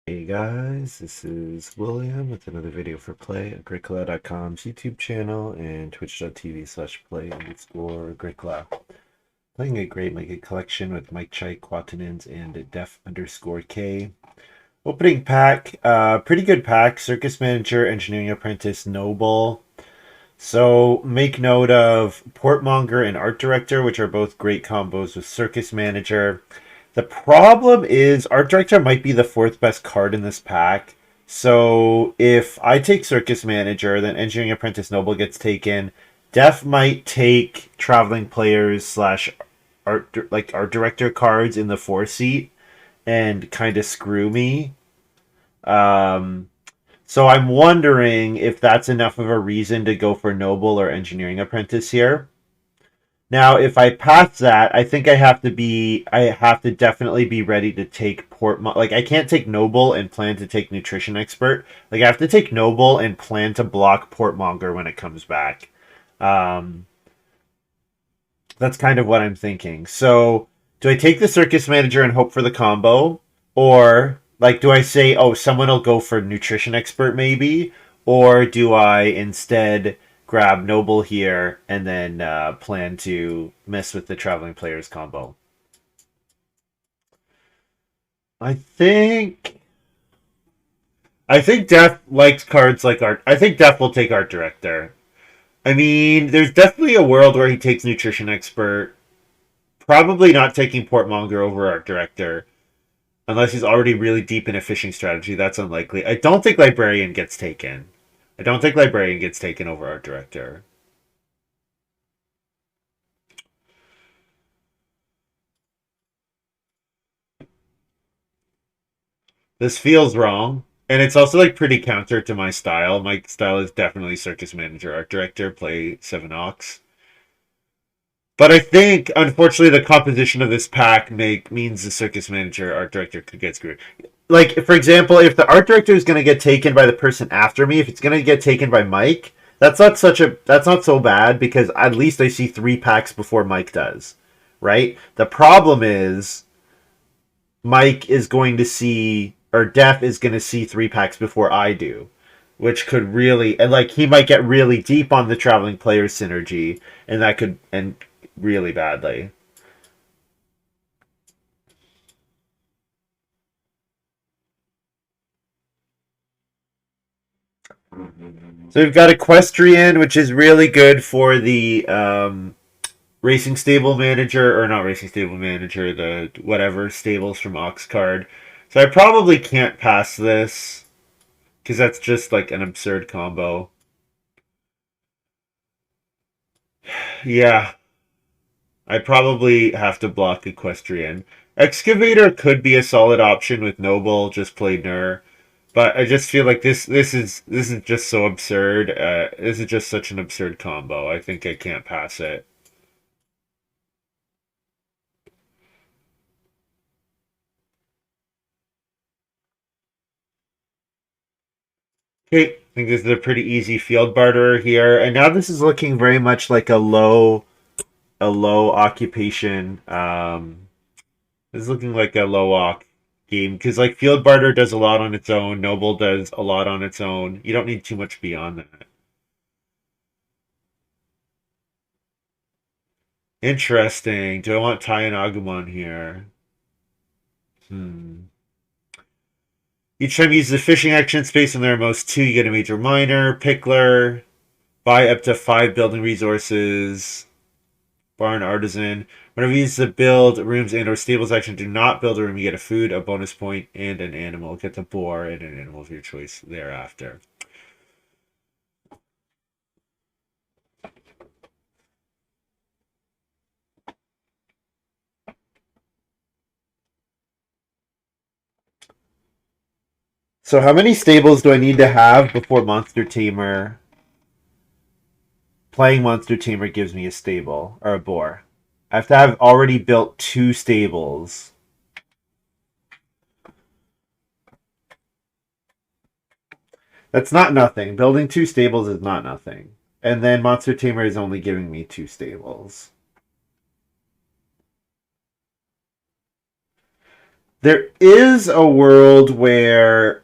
Hey guys, this is William with another video for Play-agricola.com's YouTube channel and twitch.tv/play_agricola. Playing a Graey Megacollection with mikechike, Quatannens, and def_k. Opening pack, pretty good pack. Circus Manager, Engineering Apprentice, Noble. So make note of Portmonger and Art Director, which are both great combos with Circus Manager. The problem is Art Director might be the fourth best card in this pack. So if I take Circus Manager, then Engineering Apprentice Noble gets taken. Def might take Traveling Players slash art director cards in the 4 seat and kind of screw me. Um, so I'm wondering if that's enough of a reason to go for Noble or Engineering Apprentice here. Now, if I pass that, I think I have to definitely be ready to take like I can't take Noble and plan to take Nutrition Expert. Like I have to take Noble and plan to block Portmonger when it comes back. Um, that's kind of what I'm thinking. So, do I take the Circus Manager and hope for the combo, or like do I say, oh, someone will go for Nutrition Expert maybe, or do I instead grab Noble here and then plan to mess with the Traveling Players combo? I think I think Def likes cards like Art. I think Def will take Art Director. I mean, there's definitely a world where he takes Nutrition Expert. Probably not taking Portmonger over Art Director. Unless he's already really deep in a fishing strategy. That's unlikely. I don't think Librarian gets taken. I don't think Librarian gets taken over Art Director. This feels wrong. And it's also like pretty counter to my style. My style is definitely Circus Manager, Art Director, play 7 Ox. But I think, unfortunately, the composition of this pack means the Circus Manager, Art Director could get screwed. Like, for example, if the Art Director is going to get taken by the person after me, if it's going to get taken by Mike, that's not so bad because at least I see 3 packs before Mike does, right? The problem is Mike is going to see, or Def is going to see 3 packs before I do, which could really, and like he might get really deep on the Traveling Players synergy, and that could end really badly. So we've got Equestrian, which is really good for the Racing Stable Manager, or not Racing Stable Manager, the whatever stables from Ox card. So I probably can't pass this because that's just like an absurd combo. Yeah, I probably have to block Equestrian. Excavator could be a solid option with Noble, just play Nur. But I just feel like this is just so absurd. This is just such an absurd combo. I think I can't pass it. Okay, I think this is a pretty easy field barterer here, and now this is looking very much like a low occupation. This is looking like a low oc game because like field barter does a lot on its own. Noble does a lot on its own. You don't need too much beyond that. Interesting. Do I want Tai and Agumon here? Hmm. Each time you use the fishing action space in their most 2, you get a major minor. Pickler. Buy up to 5 building resources. Barn Artisan. Whenever you use the build rooms and or stables action, do not build a room. You get a food, a bonus point, and an animal. Get the boar and an animal of your choice thereafter. So how many stables do I need to have before Monster Tamer? Playing Monster Tamer gives me a stable, or a boar. I have to have already built 2 stables. That's not nothing. Building 2 stables is not nothing. And then Monster Tamer is only giving me 2 stables. There is a world where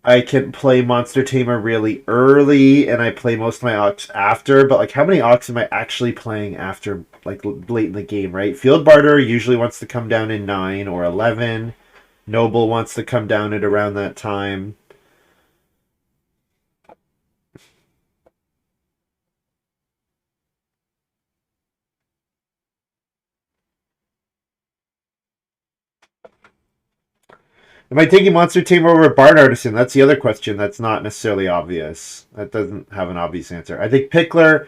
I can play Monster Tamer really early, and I play most of my Ox after. But like, how many Ox am I actually playing after, like late in the game? Right? Field Barter usually wants to come down in 9 or 11. Noble wants to come down at around that time. Am I taking Monster Tamer over Barn Artisan? That's the other question. That's not necessarily obvious. That doesn't have an obvious answer. I think Pickler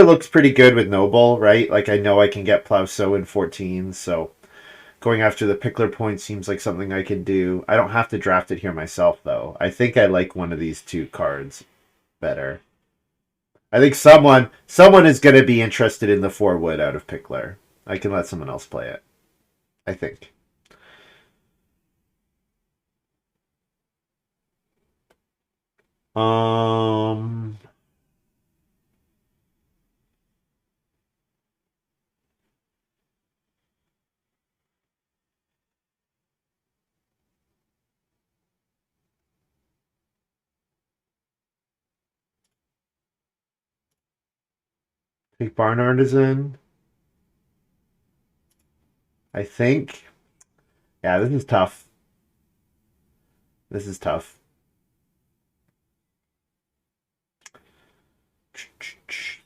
looks pretty good with Noble, right? Like I know I can get Plowso in 14, so going after the Pickler point seems like something I can do. I don't have to draft it here myself though. I think I like one of these two cards better. I think someone is going to be interested in the 4 wood out of Pickler. I can let someone else play it. I think. Um, Take Barn Artisan. I think. Yeah, this is tough. This is tough.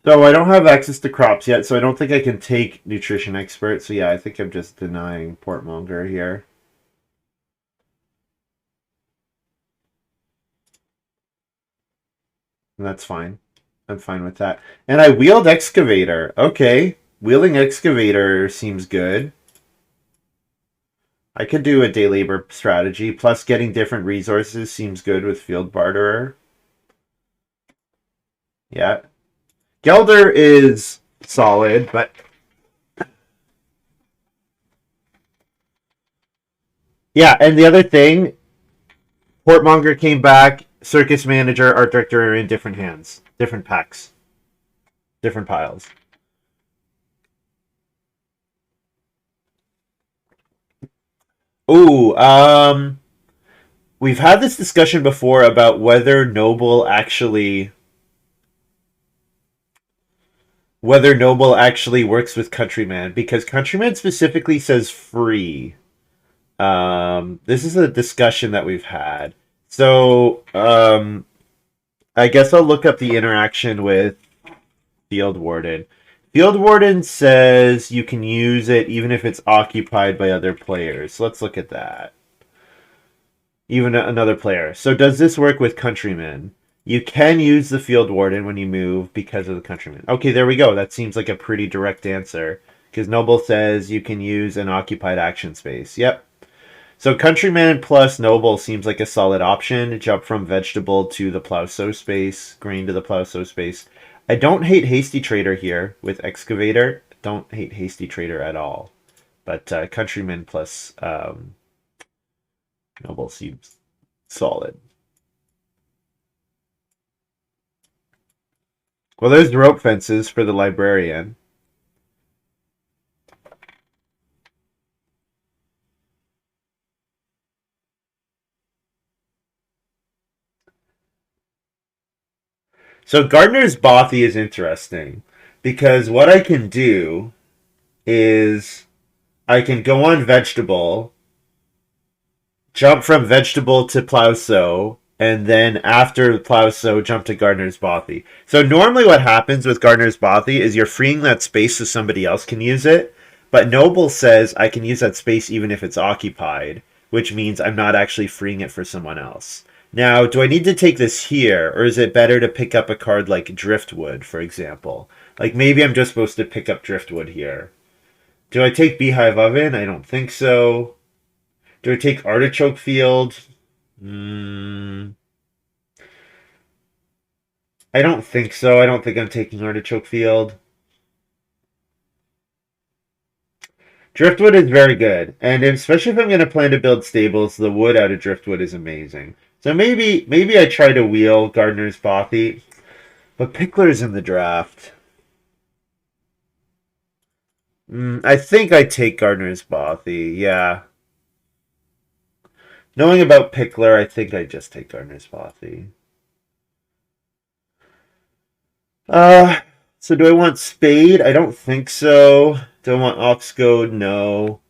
So I don't have access to crops yet, so I don't think I can take Nutrition Expert. So yeah, I think I'm just denying Portmonger here. And that's fine. I'm fine with that. And I wield Excavator. Okay. Wielding Excavator seems good. I could do a day labor strategy, plus getting different resources seems good with Field Barterer. Yeah. Gelder is solid, but yeah, and the other thing, Portmonger came back, Circus Manager, Art Director are in different hands, different packs, different piles. Ooh, we've had this discussion before about whether Noble actually works with Countryman, because Countryman specifically says free. This is a discussion that we've had. So, I guess I'll look up the interaction with Field Warden. Field Warden says you can use it even if it's occupied by other players. So let's look at that. Even another player. So does this work with Countrymen? You can use the Field Warden when you move because of the Countryman. Okay, there we go. That seems like a pretty direct answer. Because Noble says you can use an occupied action space. Yep. So Countryman plus Noble seems like a solid option. Jump from Vegetable to the Plowso space. Green to the Plowso space. I don't hate Hasty Trader here with Excavator. Don't hate Hasty Trader at all. But Countryman plus Noble seems solid. Well, there's the rope fences for the librarian. So Gardner's Bothy is interesting because what I can do is I can go on Vegetable, jump from Vegetable to Plowso, and then after Plowso, jump to Gardner's Bothy. So normally what happens with Gardner's Bothy is you're freeing that space so somebody else can use it, but Noble says I can use that space even if it's occupied, which means I'm not actually freeing it for someone else. Now, do I need to take this here, or is it better to pick up a card like Driftwood, for example? Like maybe I'm just supposed to pick up Driftwood here. Do I take Beehive Oven? I don't think so. Do I take Artichoke Field? Mm, I don't think so. I don't think I'm taking Artichoke Field. Driftwood is very good, and especially if I'm going to plan to build stables, the wood out of Driftwood is amazing. So maybe I try to wheel Gardener's Bothy, but Pickler's in the draft. I think I take Gardener's Bothy. Yeah, Knowing about Pickler, I think I just take Gardener's Bothy. So do I want Spade? I don't think so. Do I want Ox Goad? No.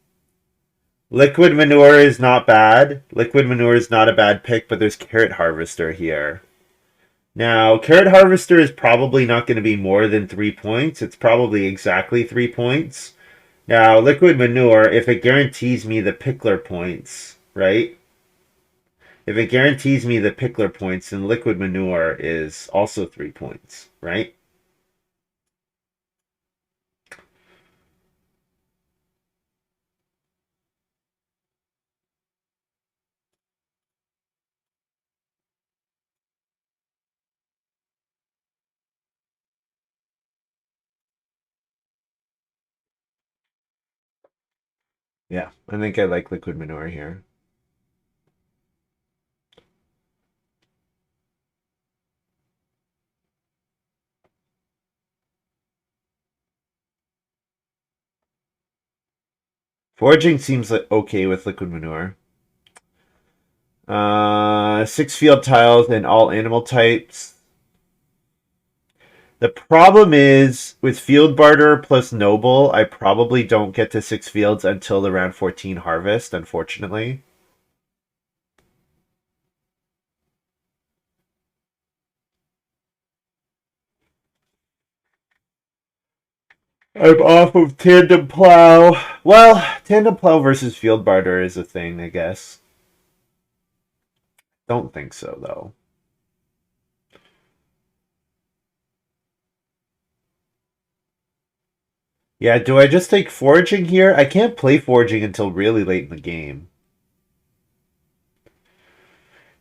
Liquid Manure is not bad. Liquid Manure is not a bad pick, but there's Carrot Harvester here. Now, Carrot Harvester is probably not going to be more than 3 points. It's probably exactly 3 points. Now, Liquid Manure, if it guarantees me the Pickler points, right? If it guarantees me the Pickler points, then Liquid Manure is also 3 points, right? Yeah, I think I like Liquid Manure here. Foraging seems like okay with Liquid Manure. 6 field tiles and all animal types. The problem is with Field Barter plus Noble, I probably don't get to 6 fields until the round 14 harvest, unfortunately. I'm off of Tandem Plow. Well, Tandem Plow versus Field Barter is a thing, I guess. Don't think so, though. Yeah, do I just take Foraging here? I can't play Foraging until really late in the game.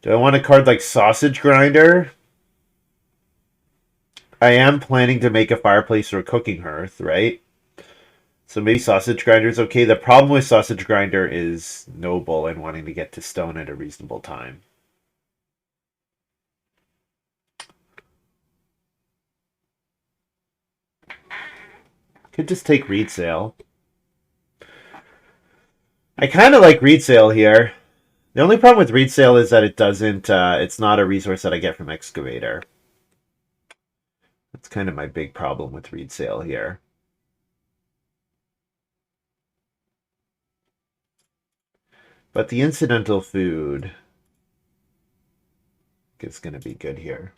Do I want a card like Sausage Grinder? I am planning to make a fireplace or a cooking hearth, right? So maybe Sausage Grinder is okay. The problem with Sausage Grinder is Noble and wanting to get to stone at a reasonable time. Could just take Reed Sale. I kind of like Reed Sale here. The only problem with Reed Sale is that it doesn't, it's not a resource that I get from Excavator. That's kind of my big problem with Reed Sale here. But the incidental food is going to be good here.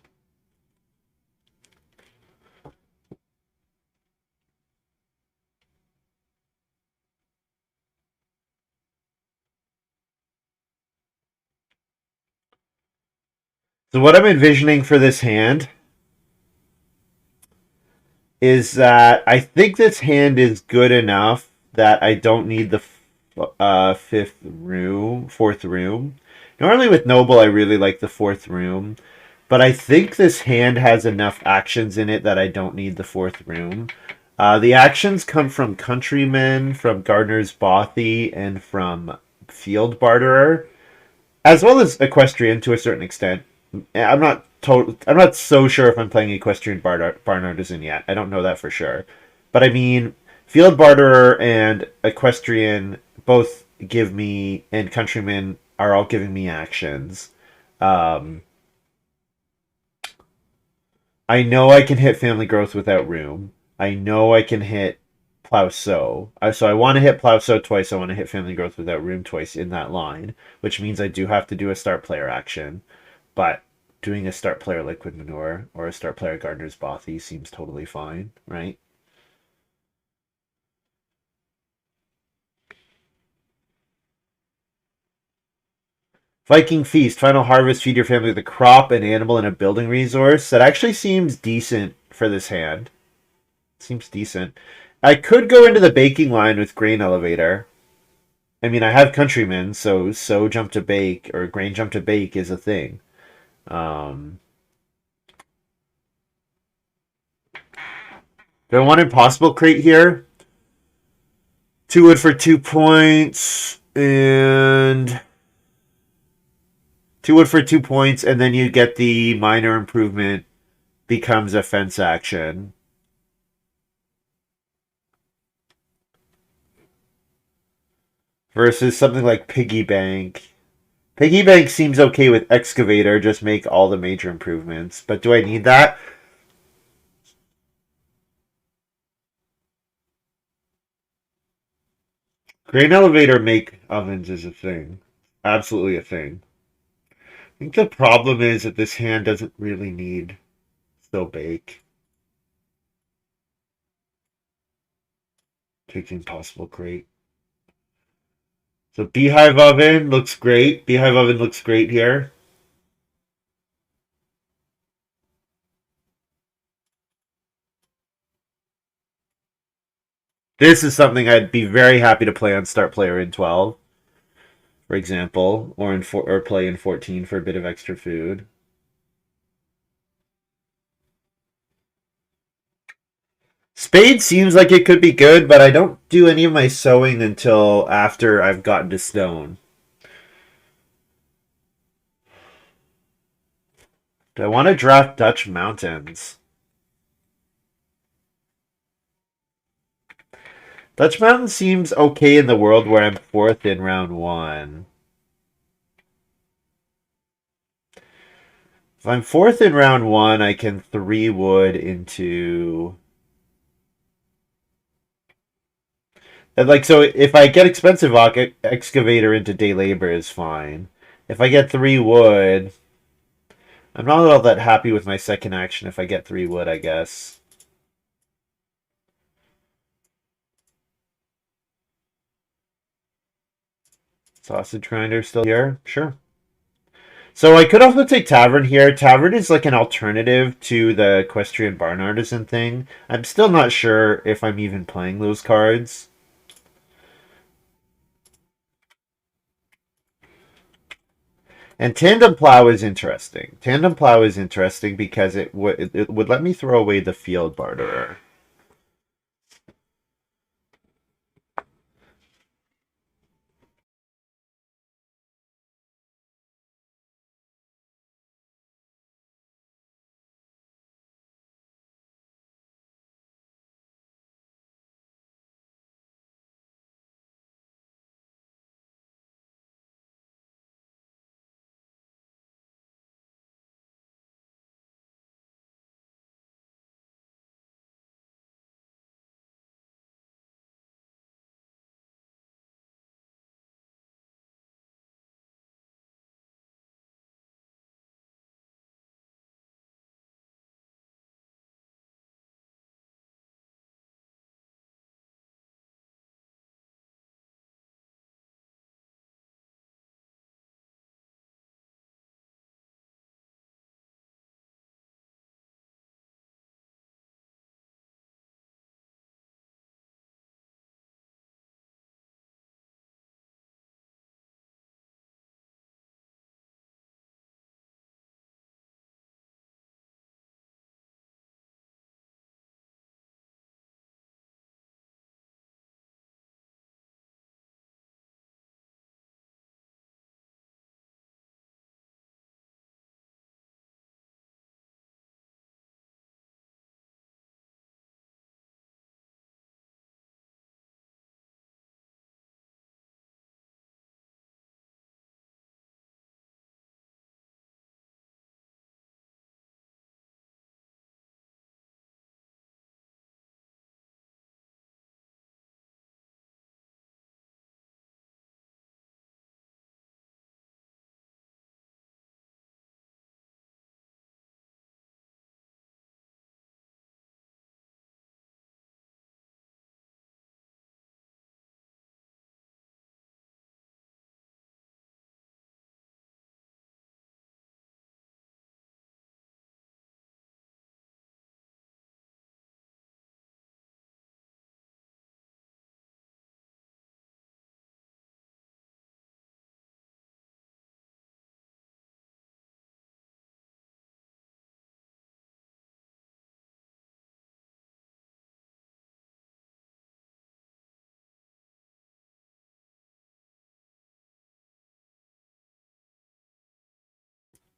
So what I'm envisioning for this hand is that I think this hand is good enough that I don't need the fourth room. Normally with Noble, I really like the fourth room, but I think this hand has enough actions in it that I don't need the fourth room. The actions come from Countryman, from Gardener's Bothy, and from Field Barterer, as well as Equestrian to a certain extent. I'm not so sure if I'm playing Equestrian Barn Artisan yet. I don't know that for sure. But I mean, Field Barterer and Equestrian both give me, and Countryman are all giving me actions. Um, I know I can hit Family Growth without Room. I know I can hit Plow Sow. So I want to hit Plow Sow twice. I want to hit Family Growth without Room twice in that line, which means I do have to do a start player action. But doing a start player Liquid Manure or a start player Gardener's Bothy seems totally fine, right? Viking Feast, Final Harvest, feed your family with a crop, an animal, and a building resource. That actually seems decent for this hand. Seems decent. I could go into the baking line with Grain Elevator. I mean, I have Countrymen, so jump to bake or grain jump to bake is a thing. Um, do I want Impossible Crate here? 2 wood for 2 points, and 2 wood for 2 points, and then you get the minor improvement becomes a fence action. Versus something like Piggy Bank. Piggy bank seems okay with excavator. Just make all the major improvements. But do I need that? Grain elevator make ovens is a thing. Absolutely a thing. I think the problem is that this hand doesn't really need still bake. Takes impossible crate. So beehive oven looks great. Beehive oven looks great here. This is something I'd be very happy to play on Start Player in 12, for example, or or play in 14 for a bit of extra food. Spade seems like it could be good, but I don't do any of my sewing until after I've gotten to stone. Do I want to draft Dutch Mountains? Dutch Mountains seems okay in the world where I'm fourth in round one. If I'm fourth in round one, I can 3 wood into... Like, so if I get expensive excavator into day labor is fine. If I get 3 wood, I'm not all that happy with my second action if I get 3 wood, I guess. Sausage grinder still here? Sure. So I could also take Tavern here. Tavern is like an alternative to the Equestrian Barn Artisan thing. I'm still not sure if I'm even playing those cards. And Tandem Plow is interesting. Tandem Plow is interesting because it would let me throw away the Field Barterer.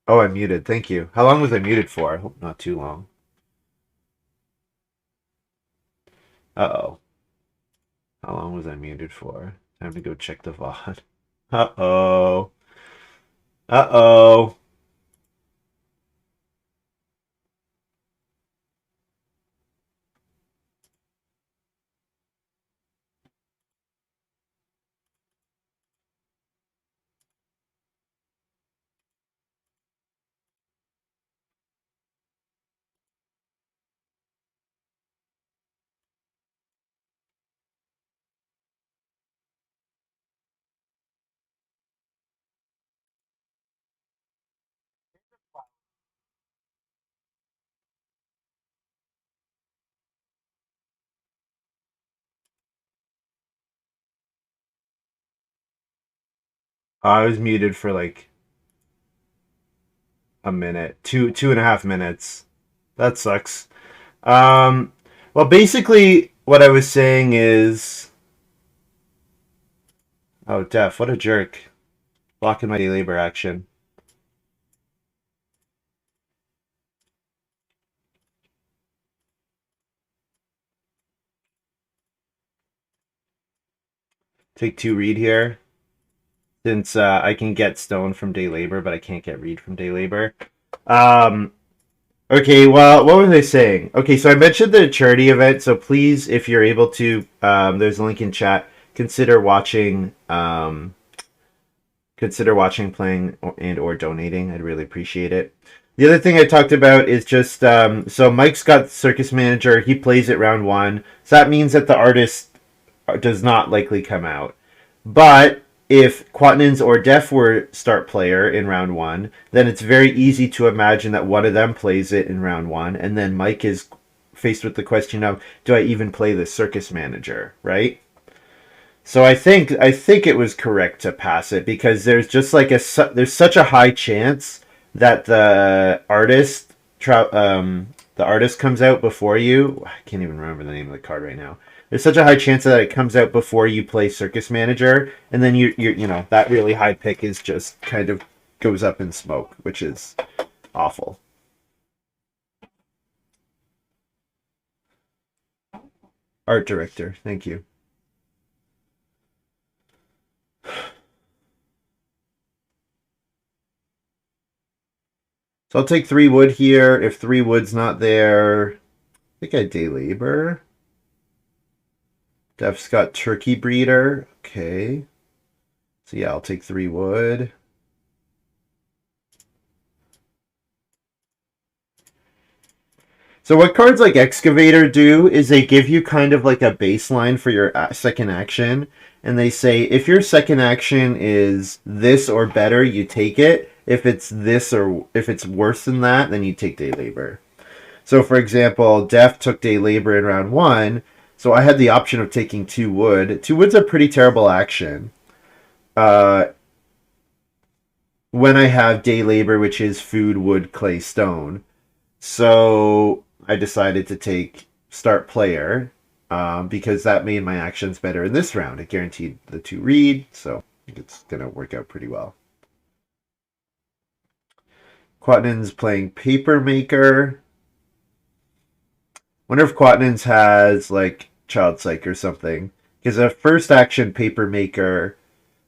Oh, I'm muted. Thank you. How long was I muted for? I hope not too long. Uh-oh. How long was I muted for? Time to go check the VOD. Uh-oh. Uh-oh. I was muted for like a minute, 2.5 minutes. That sucks. Um, well, basically, what I was saying is, oh, Def, what a jerk, blocking my labor action. Take 2 read here, since I can get stone from day labor, but I can't get read from day labor. Um, Okay, well, what was I saying? Okay, so I mentioned the charity event, so please, if you're able to, there's a link in chat. Consider watching, playing, and or donating. I'd really appreciate it. The other thing I talked about is just so Mike's got Circus Manager. He plays it round 1, so that means that the artist does not likely come out. But if Quatannens or Def were start player in round 1, then it's very easy to imagine that one of them plays it in round 1, and then Mike is faced with the question of, do I even play the Circus Manager, right? So I think it was correct to pass it because there's just like there's such a high chance that the artist comes out before you. I can't even remember the name of the card right now. There's such a high chance that it comes out before you play Circus Manager, and then you that really high pick is just kind of goes up in smoke, which is awful. Art director, thank you. So I'll take 3 wood here. If 3 wood's not there, I think I day labor. Def's got turkey breeder. Okay. So yeah, I'll take 3 wood. So what cards like Excavator do is they give you kind of like a baseline for your second action. And they say if your second action is this or better, you take it. If it's this or if it's worse than that, then you take day labor. So for example, Def took day labor in round 1. So I had the option of taking 2 wood. 2 wood's a pretty terrible action. Uh, when I have day labor, which is food, wood, clay, stone. So I decided to take start player because that made my actions better in this round. It guaranteed the 2 read, so I think it's going to work out pretty well. Quatannens playing Paper Maker. Wonder if Quatannens has like Child Psych or something. Because a first action Paper Maker,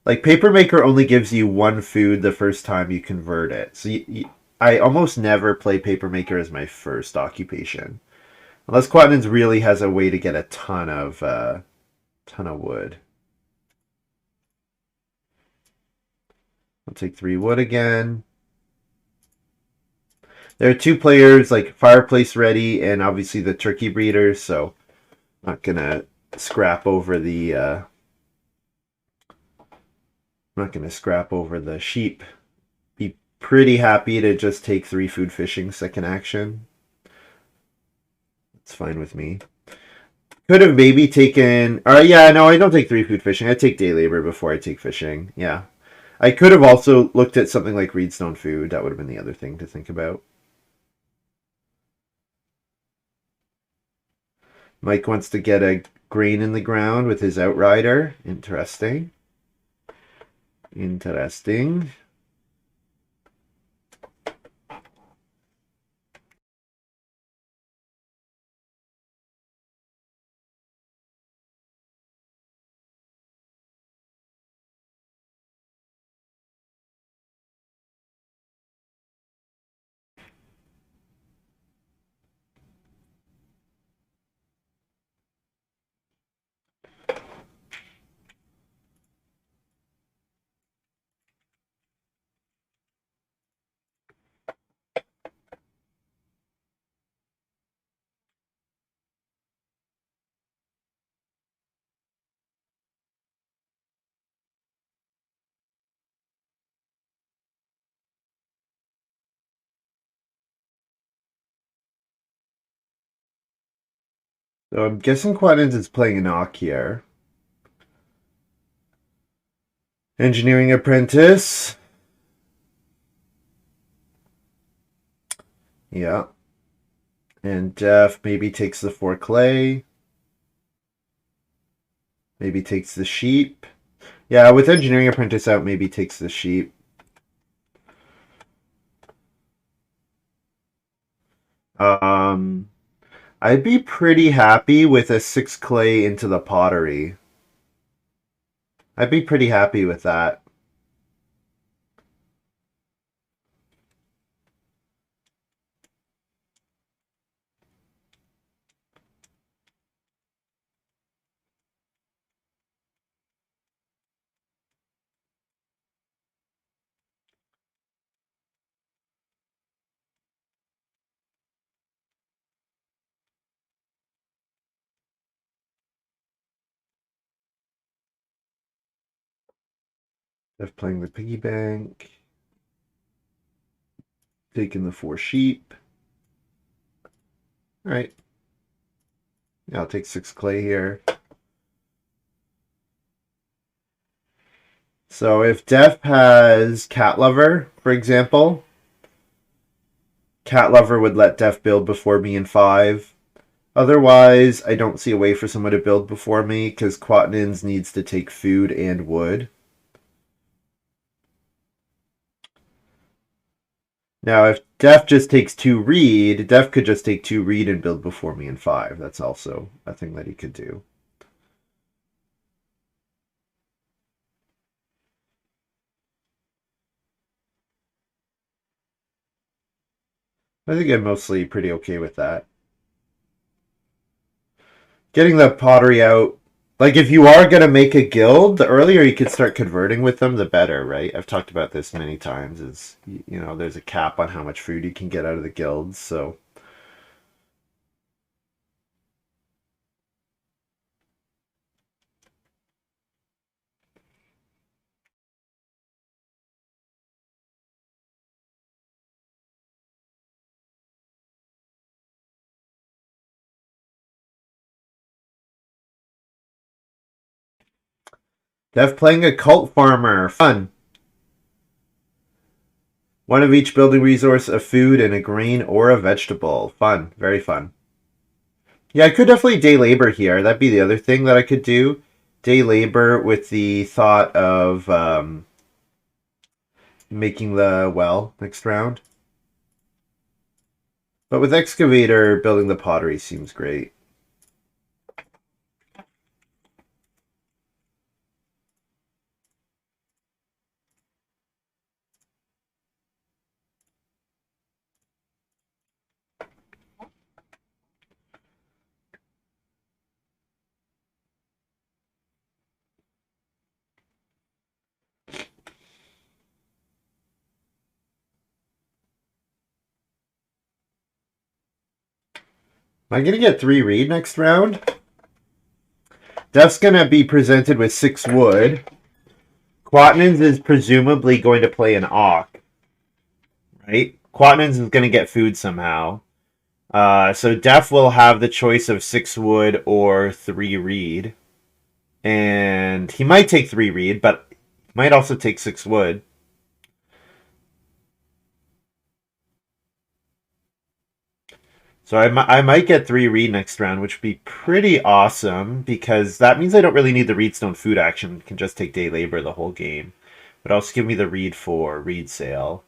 like Paper Maker only gives you 1 food the first time you convert it. So I almost never play Paper Maker as my first occupation. Unless Quatannens really has a way to get a ton of wood. I'll take 3 wood again. There are 2 players like Fireplace Ready and obviously the Turkey Breeder, so I'm not gonna scrap over the sheep. Be pretty happy to just take 3 food fishing second action. It's fine with me. Could have maybe taken. Yeah, no, I don't take 3 food fishing. I take day labor before I take fishing. Yeah, I could have also looked at something like Reedstone Food. That would have been the other thing to think about. Mike wants to get a grain in the ground with his Outrider. Interesting. Interesting. So I'm guessing Quatannens is playing an Ock here. Engineering Apprentice. Yeah. And Def maybe takes the 4 clay. Maybe takes the sheep. Yeah, with Engineering Apprentice out, maybe takes the sheep. I'd be pretty happy with a 6 clay into the pottery. I'd be pretty happy with that. Def playing the piggy bank. Taking the 4 sheep. All right. Yeah, I'll take 6 clay here. So if Def has Cat Lover, for example, Cat Lover would let Def build before me in 5. Otherwise, I don't see a way for someone to build before me because Quatannens needs to take food and wood. Now, if Def just takes 2 reed, Def could just take 2 reed and build before me in 5. That's also a thing that he could do. I think I'm mostly pretty okay with that. Getting the pottery out. Like, if you are going to make a guild, the earlier you can start converting with them, the better, right? I've talked about this many times. There's a cap on how much food you can get out of the guilds, so... Dev playing a cult farmer. Fun. One of each building resource, a food, and a grain or a vegetable. Fun. Very fun. Yeah, I could definitely day labor here. That'd be the other thing that I could do. Day labor with the thought of making the well next round. But with excavator, building the pottery seems great. Am I going to get 3 reed next round? Def's going to be presented with 6 wood. Quatannens is presumably going to play an Ock. Right? Quatannens is going to get food somehow. So Def will have the choice of 6 wood or 3 reed. And he might take 3 reed, but he might also take 6 wood. So I might get 3 reed next round, which would be pretty awesome, because that means I don't really need the reedstone food action. I can just take day labor the whole game. But also give me the reed for reed sale.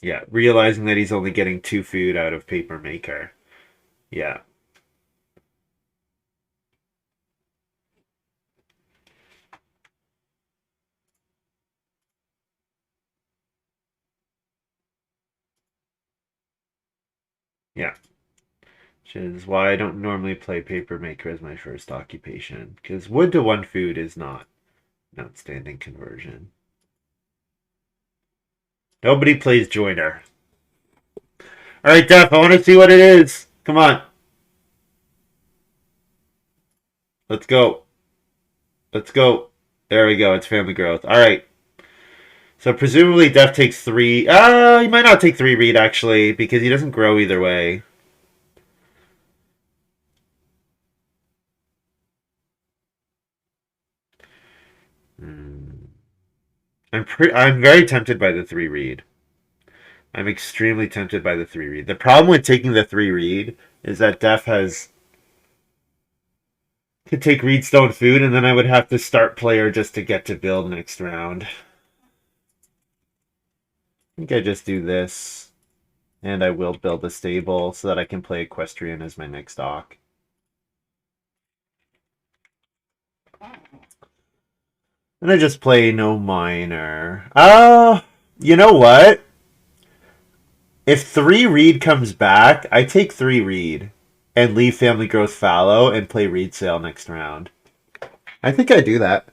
Yeah, realizing that he's only getting 2 food out of Paper Maker. Yeah. Yeah. Which is why I don't normally play Paper Maker as my first occupation. Because wood to 1 food is not an outstanding conversion. Nobody plays Joiner. Alright, Def, I want to see what it is. Come on. Let's go. Let's go. There we go. It's family growth. All right. So presumably Def takes 3. He might not take 3 read actually because he doesn't grow either way. I'm very tempted by the 3 read. I'm extremely tempted by the 3 read. The problem with taking the 3 read is that Def could take Reedstone food, and then I would have to start player just to get to build next round. I think I just do this, and I will build a stable so that I can play Equestrian as my next dock. And I just play no minor. You know what? If 3 read comes back, I take 3 read and leave family growth fallow and play reed sale next round. I think I do that.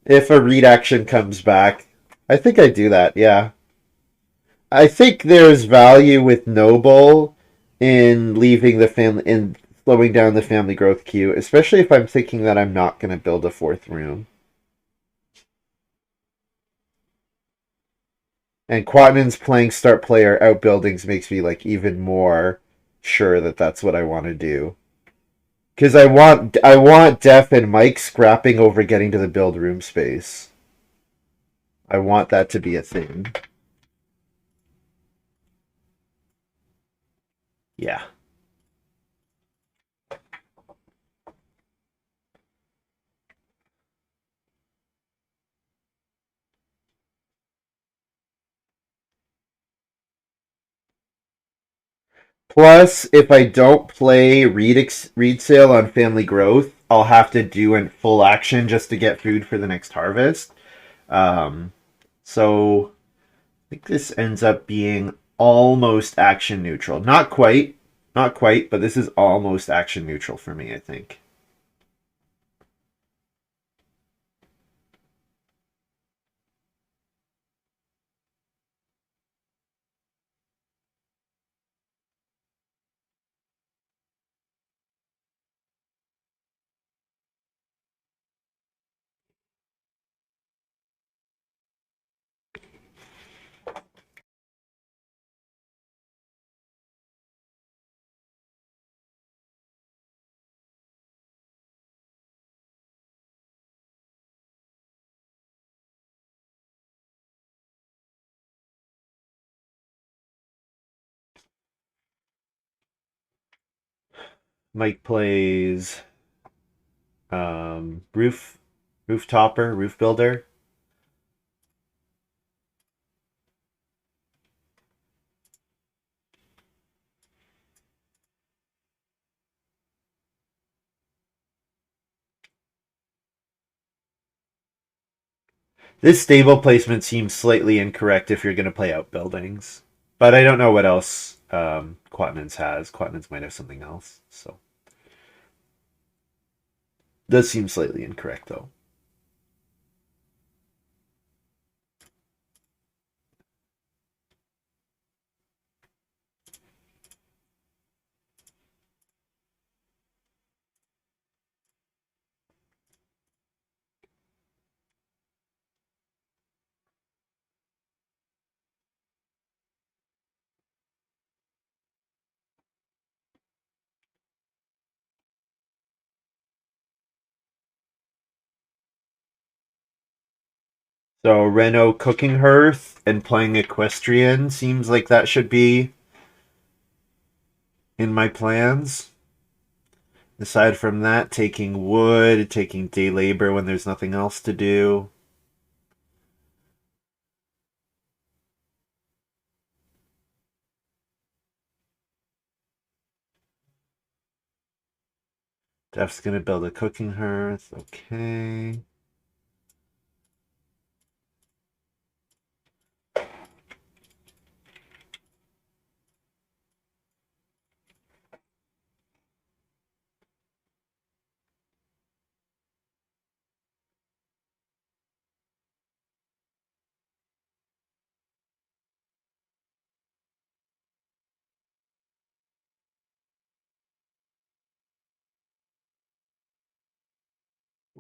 If a read action comes back, I think I do that, yeah. I think there's value with Noble in leaving the family in slowing down the family growth queue, especially if I'm thinking that I'm not going to build a 4th room. And Quatannens playing start player outbuildings makes me like even more sure that that's what I want to do. Because I want Def and Mike scrapping over getting to the build room space. I want that to be a thing. Yeah. Plus, if I don't play read sale on family growth, I'll have to do in full action just to get food for the next harvest. Um, so I think this ends up being almost action neutral. Not quite, but this is almost action neutral for me, I think. Mike plays roof topper, roof builder. This stable placement seems slightly incorrect if you're going to play outbuildings. But I don't know what else Quatannens has. Quatannens might have something else. So does seem slightly incorrect though. So Reno cooking hearth and playing equestrian seems like that should be in my plans. Aside from that, taking wood, taking day labor when there's nothing else to do. Def's gonna build a cooking hearth. Okay.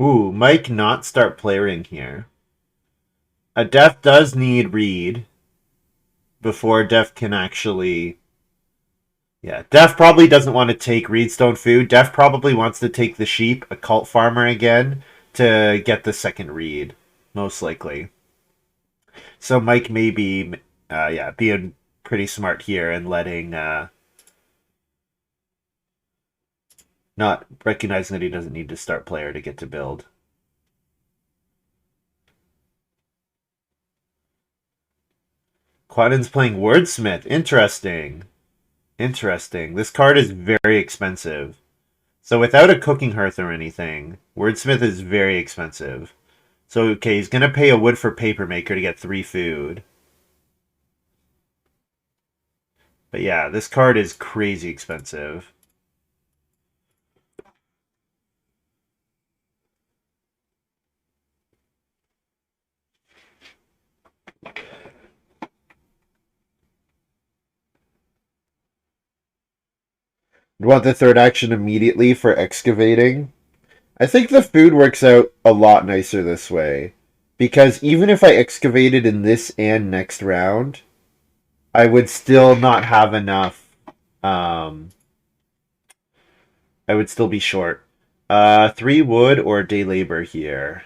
Ooh, Mike not start playing here. A Def does need read before Def can actually. Yeah, Def probably doesn't want to take Reedstone food. Def probably wants to take the sheep, a cult farmer again, to get the second read, most likely. So Mike may be, yeah, being pretty smart here and letting, not recognizing that he doesn't need to start player to get to build. Quatannens playing Wordsmith. Interesting. Interesting. This card is very expensive. So without a cooking hearth or anything, Wordsmith is very expensive. So, okay, he's going to pay a wood for paper maker to get 3 food. But yeah, this card is crazy expensive. Want the third action immediately for excavating? I think the food works out a lot nicer this way. Because even if I excavated in this and next round, I would still not have enough. Um, I would still be short. 3 wood or day labor here.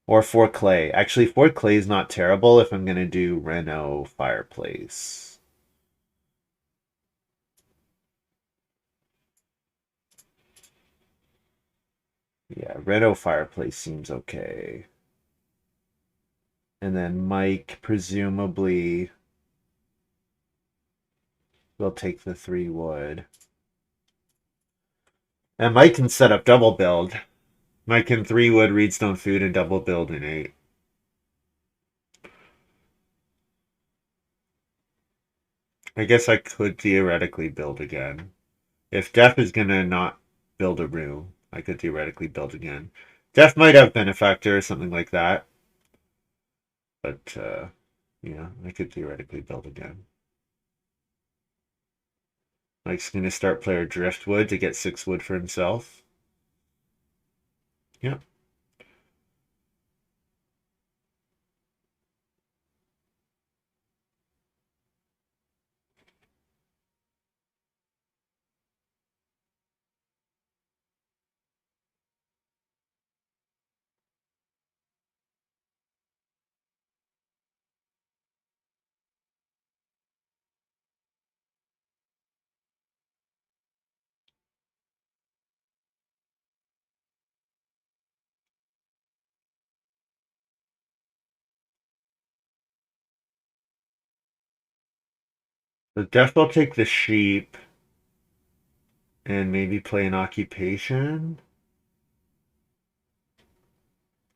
Or 4 clay. Actually, 4 clay is not terrible if I'm going to do Reno fireplace. Yeah, Reno fireplace seems okay. And then Mike presumably will take the 3 wood. And Mike can set up double build. Mike can 3 wood, reedstone food, and double build in 8. I guess I could theoretically build again. If Def is gonna not build a room, I could theoretically build again. Def might have benefactor or something like that. But yeah, I could theoretically build again. Mike's gonna start player Driftwood to get 6 wood for himself. Yep. The Def will take the sheep and maybe play an occupation.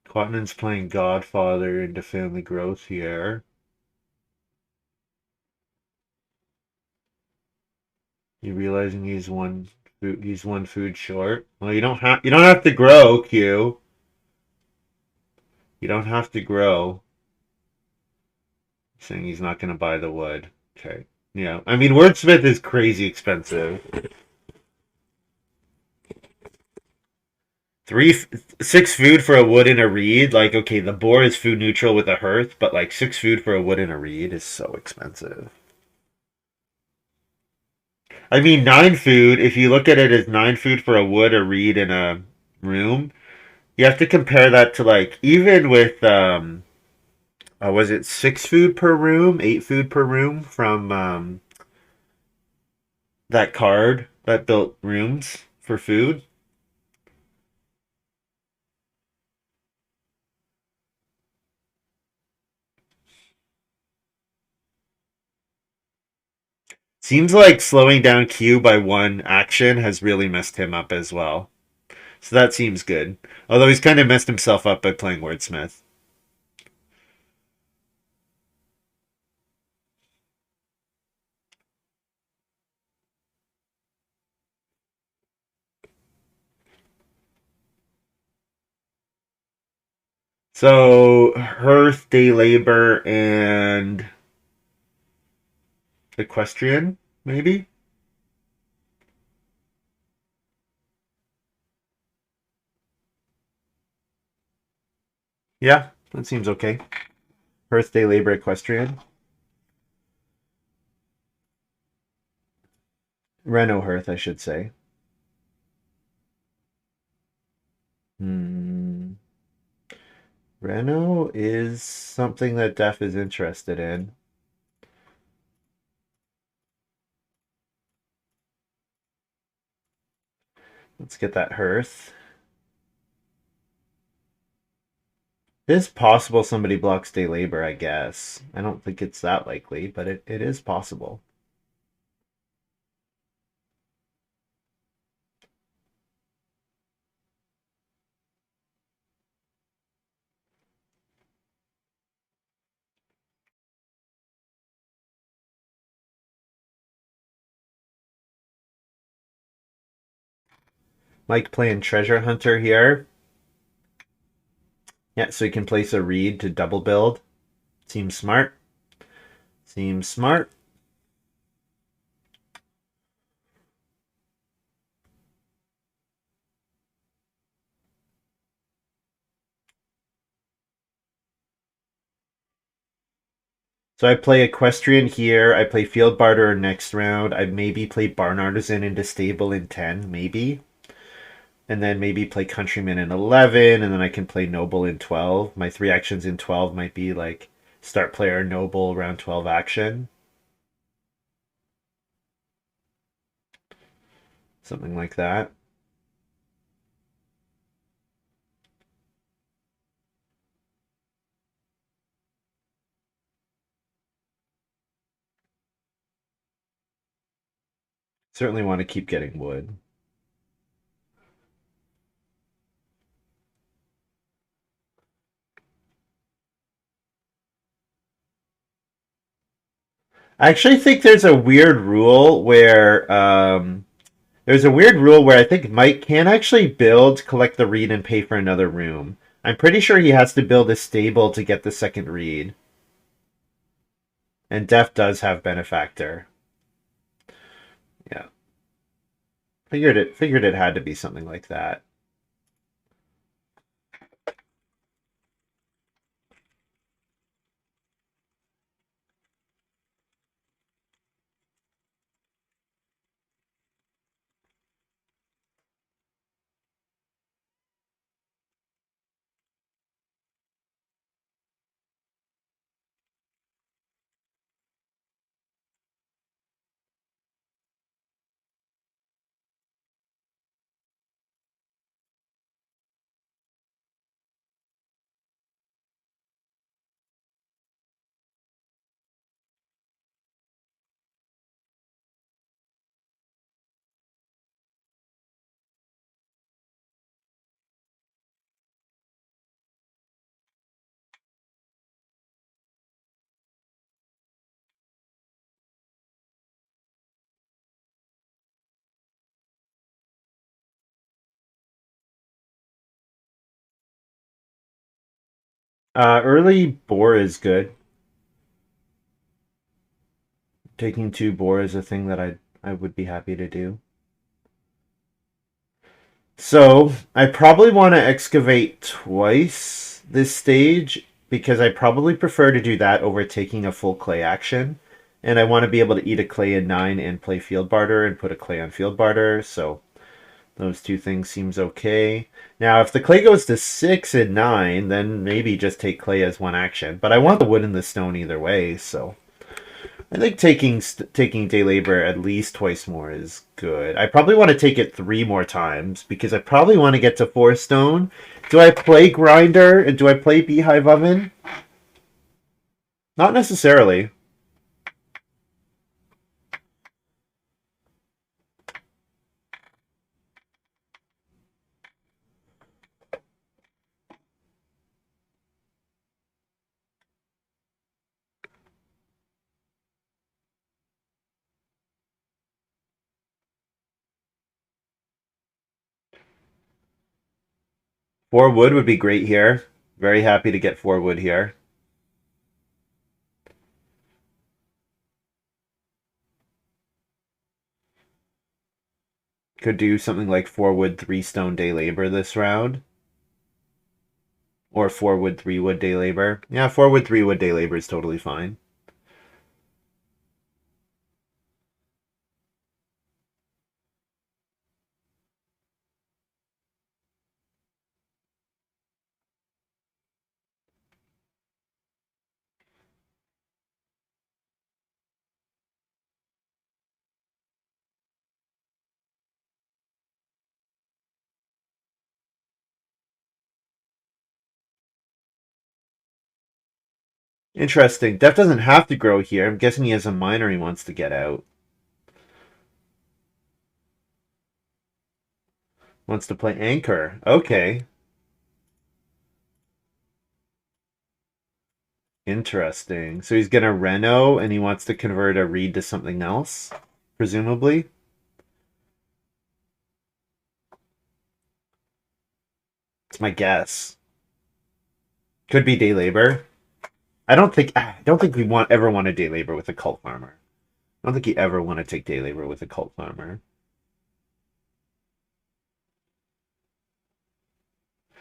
Quatannens playing Godfather into family growth here. You realizing he's one food short. Well, you don't have to grow, Q. You don't have to grow. Saying he's not going to buy the wood. Okay. Yeah, I mean Wordsmith is crazy expensive. 6 food for a wood and a reed. Like, okay, the boar is food neutral with a hearth, but like 6 food for a wood and a reed is so expensive. I mean, 9 food. If you look at it as 9 food for a wood, a reed, and a room, you have to compare that to like even with was it 6 food per room, 8 food per room from that card that built rooms for food. Seems like slowing down Q by 1 action has really messed him up as well. So that seems good. Although he's kind of messed himself up by playing Wordsmith. So Hearth, Day Labor, and Equestrian, maybe? Yeah, that seems okay. Hearth Day Labor Equestrian. Reno Hearth, I should say. Hmm. Reno is something that Def is interested in. Let's get that Hearth. It is possible somebody blocks Day Labor, I guess. I don't think it's that likely, but it is possible. Mike playing Treasure Hunter here. Yeah, so he can place a reed to double build. Seems smart. Seems smart. So I play Equestrian here. I play Field Barter next round. I maybe play Barn Artisan into Stable in 10, maybe. And then maybe play Countryman in 11, and then I can play Noble in 12. My 3 actions in 12 might be like start player Noble round 12 action. Something like that. Certainly want to keep getting wood. I actually think there's a weird rule where I think Mike can actually build, collect the reed, and pay for another room. I'm pretty sure he has to build a stable to get the second reed. And Def does have Benefactor. Yeah. Figured it had to be something like that. Early boar is good. Taking 2 boar is a thing that I would be happy to do. So I probably want to excavate twice this stage because I probably prefer to do that over taking a full clay action. And I want to be able to eat a clay in 9 and play field barter and put a clay on field barter. So those 2 things seems okay. Now if the clay goes to 6 and 9, then maybe just take clay as 1 action. But I want the wood and the stone either way, so I think taking day labor at least twice more is good. I probably want to take it 3 more times because I probably want to get to 4 stone. Do I play grinder and do I play beehive oven? Not necessarily. 4 wood would be great here. Very happy to get 4 wood here. Could do something like 4 wood, 3 stone day labor this round. Or 4 wood, 3 wood day labor. Yeah, 4 wood, 3 wood day labor is totally fine. Interesting. Def doesn't have to grow here. I'm guessing he has a miner he wants to get out. Wants to play anchor. Okay. Interesting. So he's gonna reno and he wants to convert a reed to something else, presumably. It's my guess. Could be day labor. I don't think we ever want to day labor with a cult farmer. I don't think you ever want to take day labor with a cult farmer.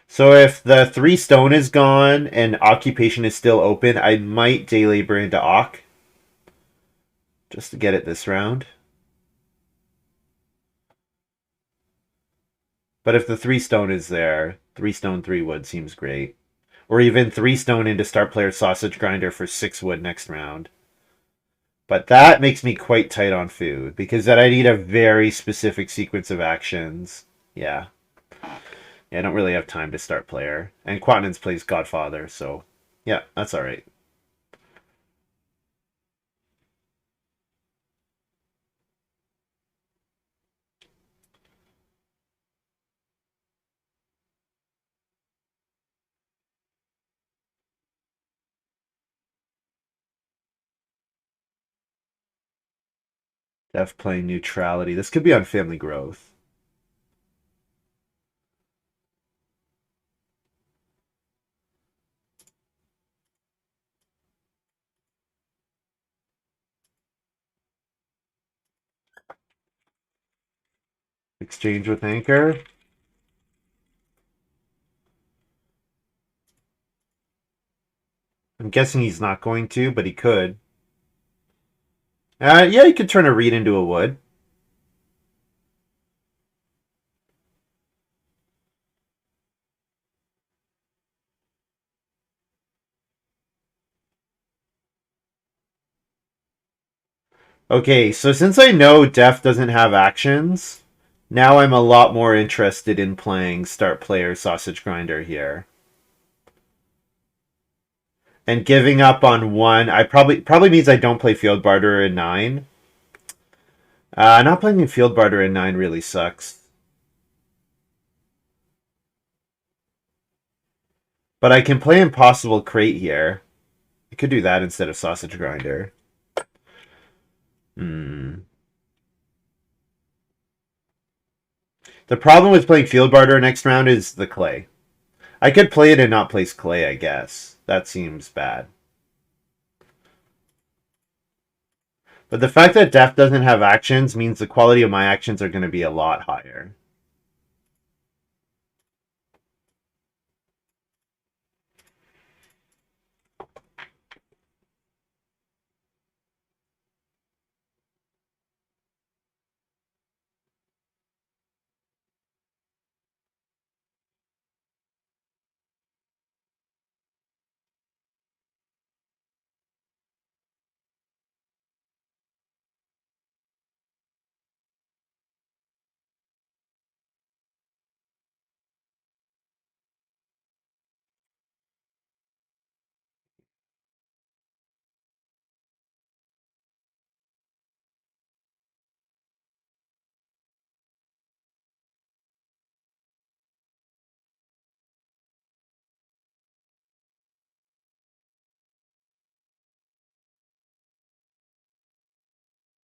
So if the 3 stone is gone and occupation is still open, I might day labor into Ock just to get it this round. But if the 3 stone is there, 3 stone, 3 wood seems great. Or even 3 stone into start player sausage grinder for 6 wood next round. But that makes me quite tight on food because then I need a very specific sequence of actions. Yeah. Yeah, I don't really have time to start player. And Quatannens plays Godfather, so yeah, that's alright. Def playing neutrality. This could be on family growth. Exchange with Anchor. I'm guessing he's not going to, but he could. Yeah, he could turn a reed into a wood. Okay, so since I know Def doesn't have actions, now I'm a lot more interested in playing start player sausage grinder here. And giving up on one, I probably means I don't play field barter in 9. Not playing field barter in 9 really sucks. But I can play Impossible Crate here. I could do that instead of Sausage Grinder. Hmm. The problem with playing Field Barter next round is the clay. I could play it and not place clay, I guess. That seems bad. But the fact that Def doesn't have actions means the quality of my actions are going to be a lot higher.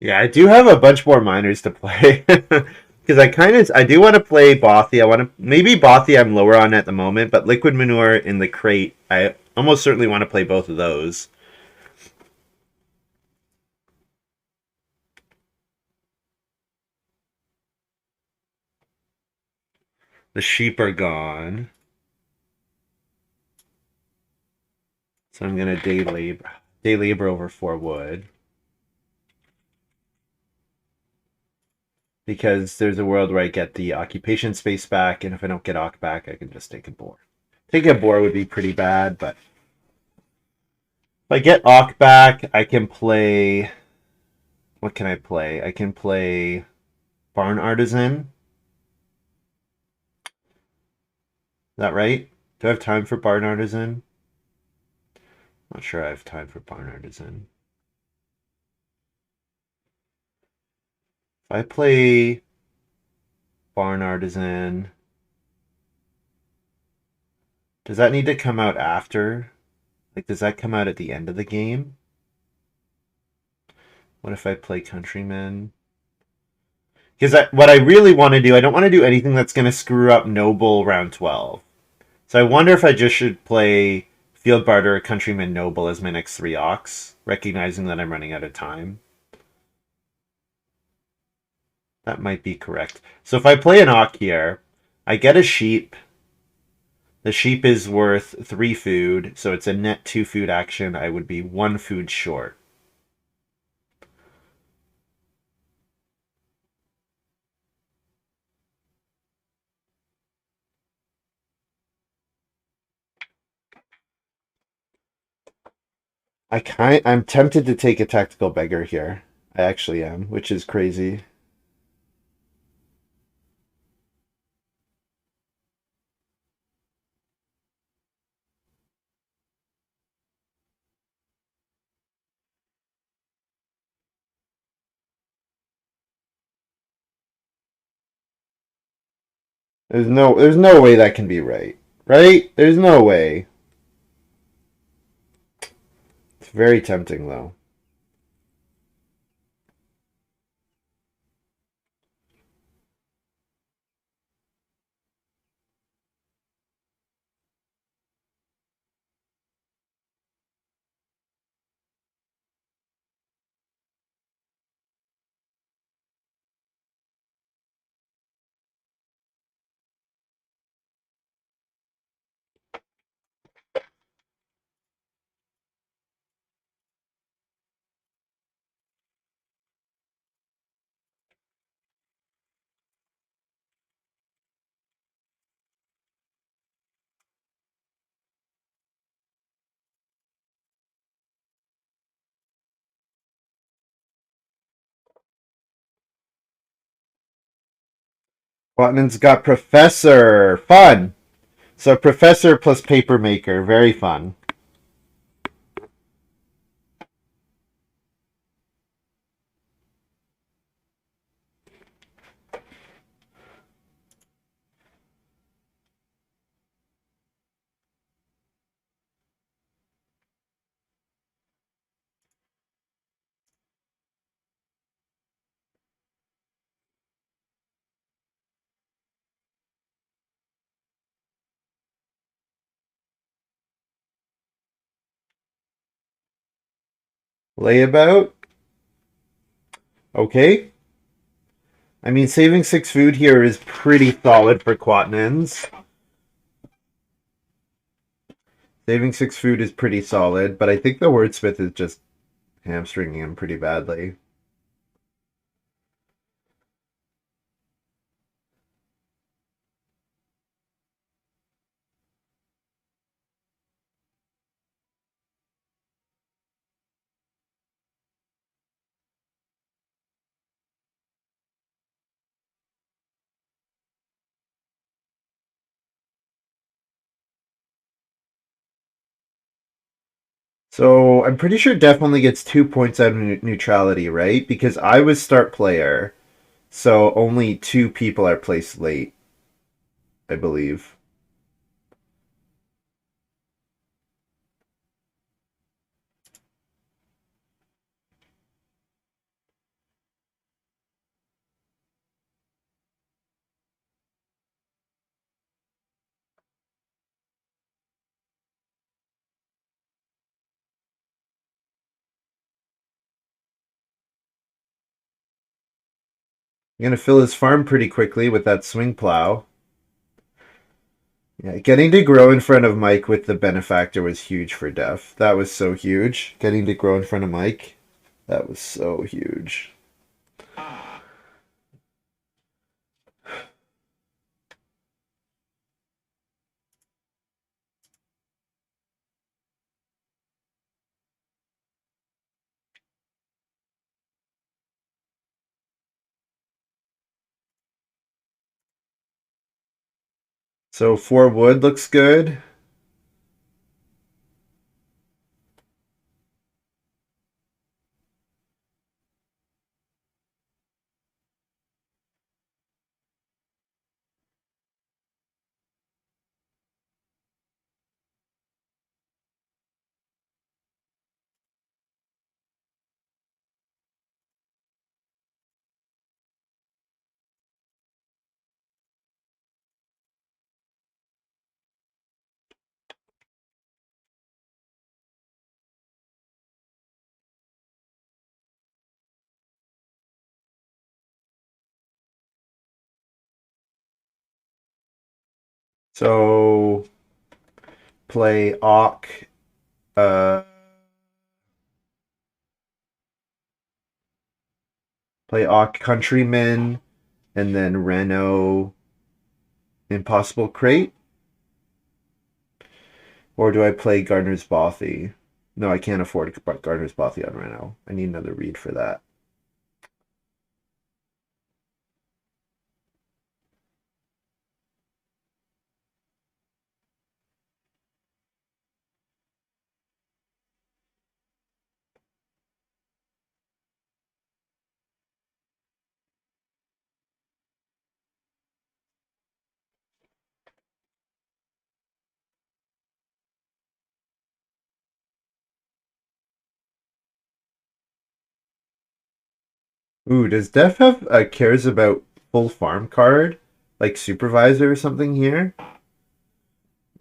Yeah, I do have a bunch more miners to play. Because I do want to play Bothy. I want to maybe Bothy I'm lower on at the moment, but Liquid Manure in the crate, I almost certainly want to play both of those. The sheep are gone. So I'm going to day labor over 4 wood. Because there's a world where I get the occupation space back, and if I don't get Ock back, I can just take a boar. Taking a boar would be pretty bad, but if I get Ock back, I can play... What can I play? I can play Barn Artisan. Is that right? Do I have time for Barn Artisan? Not sure I have time for Barn Artisan. If I play Barn Artisan, does that need to come out after? Like, does that come out at the end of the game? What if I play Countryman? Because what I really want to do, I don't want to do anything that's going to screw up Noble round 12. So I wonder if I just should play Field Barter or Countryman Noble as my next 3 Ox, recognizing that I'm running out of time. That might be correct. So if I play an Ox here, I get a sheep. The sheep is worth 3 food, so it's a net 2 food action. I would be 1 food short. I'm tempted to take a tactical beggar here. I actually am, which is crazy. There's no way that can be right. Right? There's no way. It's very tempting though. Quatannens got Professor. Fun. So Professor plus Paper Maker. Very fun. Layabout. Okay. I mean, saving 6 food here is pretty solid for Quatannens. Saving 6 food is pretty solid, but I think the Wordsmith is just hamstringing him pretty badly. So I'm pretty sure Def only gets 2 points out of neutrality, right? Because I was start player, so only 2 people are placed late, I believe. I'm gonna fill his farm pretty quickly with that swing plow. Yeah, getting to grow in front of Mike with the benefactor was huge for Def. That was so huge. Getting to grow in front of Mike, that was so huge. So 4 wood looks good. So play uh play Ock Countryman and then Reno Impossible Crate. Or do I play Gardner's Bothy? No, I can't afford Gardner's Bothy on Reno. I need another read for that. Ooh, does Def have a cares about full farm card? Like supervisor or something here?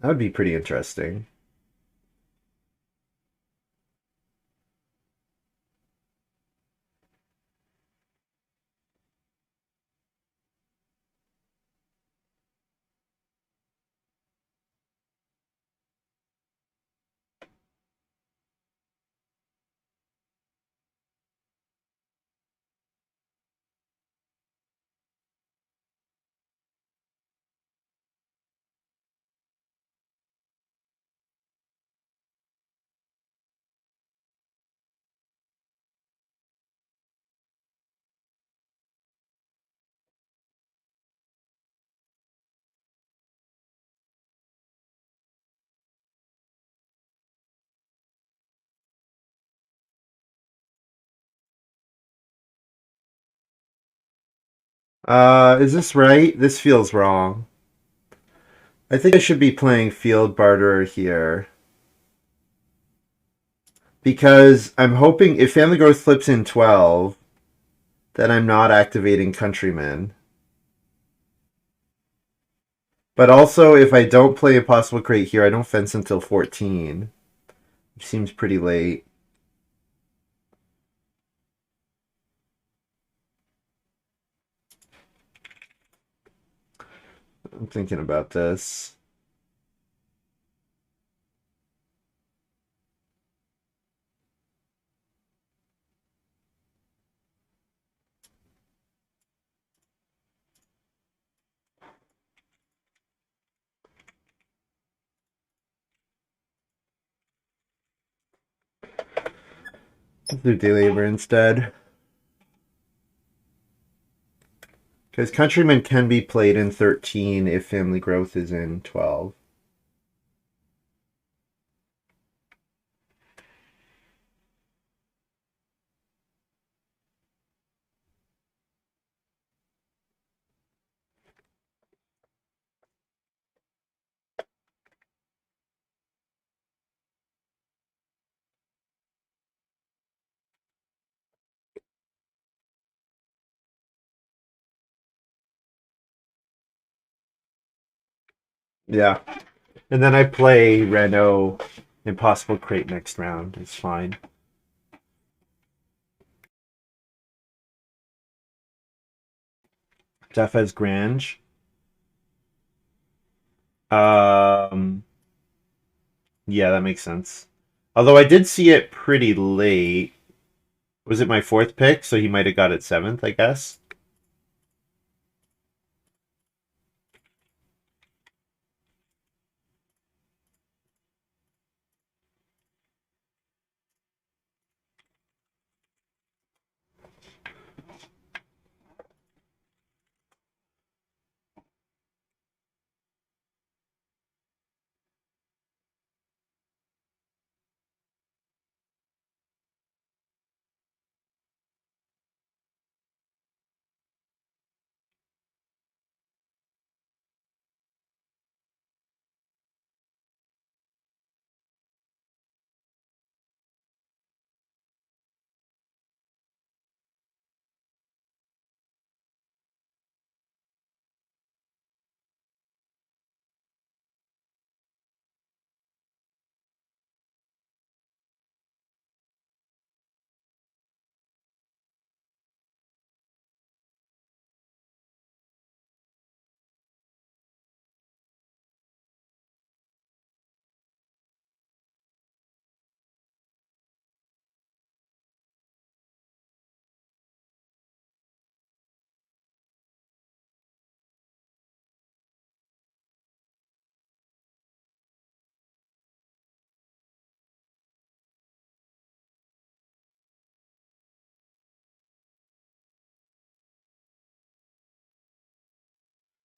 That would be pretty interesting. Is this right? This feels wrong. I think I should be playing Field Barterer here. Because I'm hoping if Family Growth flips in 12, then I'm not activating Countryman. But also, if I don't play Impossible Crate here, I don't fence until 14. Which seems pretty late. I'm thinking about this. Let's do Day Labor instead. Because Countryman can be played in 13 if Family Growth is in 12. Yeah. And then I play Reno Impossible Crate next round. It's fine. Def has Grange. Um, yeah, that makes sense. Although I did see it pretty late. Was it my fourth pick? So he might have got it seventh, I guess.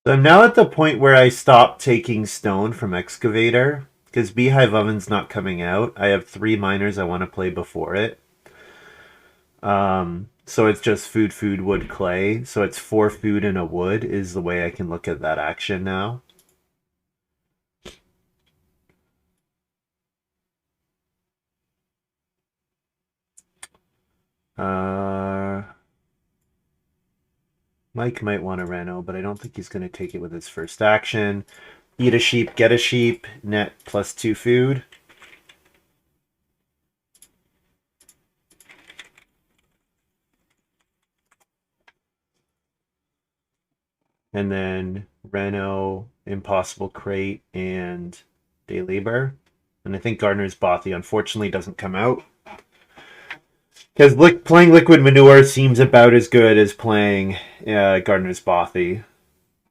So I'm now at the point where I stopped taking stone from excavator because Beehive Oven's not coming out. I have 3 miners I want to play before it. So it's just food, food, wood, clay. So it's 4 food and a wood is the way I can look at that action now. Uh, Mike might want a Reno, but I don't think he's going to take it with his first action. Eat a sheep, get a sheep, net +2 food. And then Reno, Impossible Crate, and Day Labor. And I think Gardner's Bothy unfortunately doesn't come out. Because playing Liquid Manure seems about as good as playing Gardner's Bothy.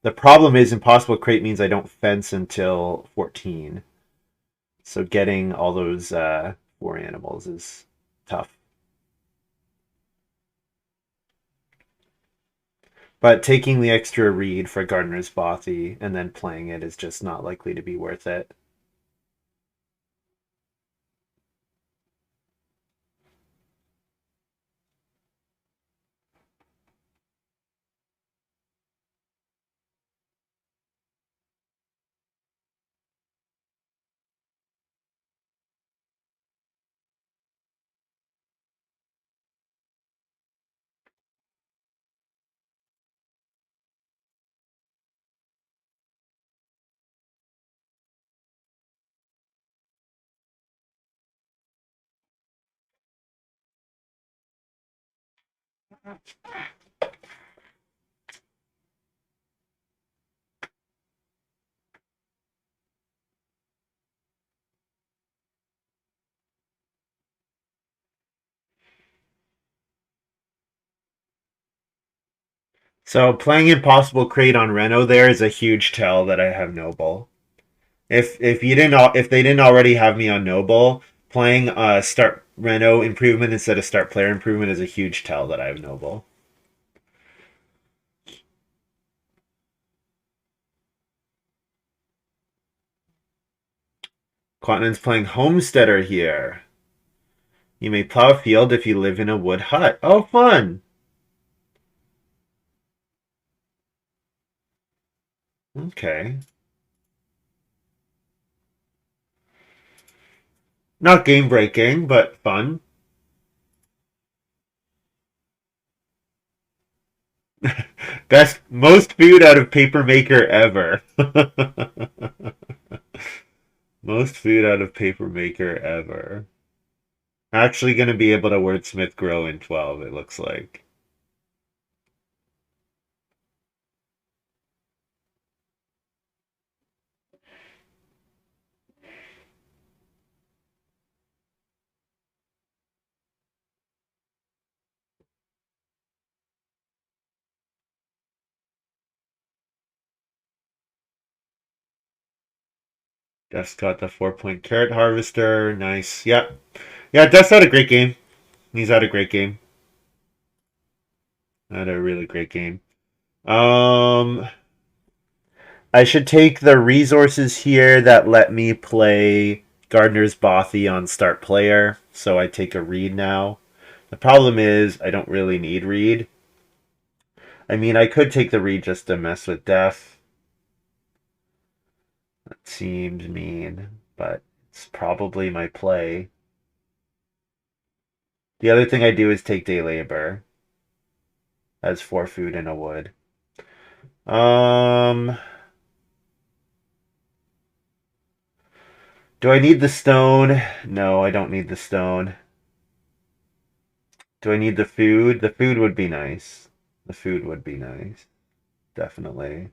The problem is Impossible Crate means I don't fence until 14. So getting all those 4 animals is tough. But taking the extra read for Gardner's Bothy and then playing it is just not likely to be worth it. So playing Impossible Crate on Reno there is a huge tell that I have Noble. If they didn't already have me on Noble, playing start Reno improvement instead of start player improvement is a huge tell that I have Noble. Quatannens playing Homesteader here. You may plow a field if you live in a wood hut. Oh, fun! Okay. Not game breaking, but fun. Most food out of paper maker ever. Most food out of paper maker ever. Actually going to be able to wordsmith grow in 12, it looks like. Def's got the 4-point carrot harvester. Nice. Yep. Yeah, Def's had a great game. He's had a great game. Had a really great game. I should take the resources here that let me play Gardener's Bothy on start player. So I take a read now. The problem is I don't really need read. I mean, I could take the read just to mess with Def. That seems mean, but it's probably my play. The other thing I do is take day labor as 4 food and a wood. Do I need the stone? No, I don't need the stone. Do I need the food? The food would be nice. The food would be nice. Definitely.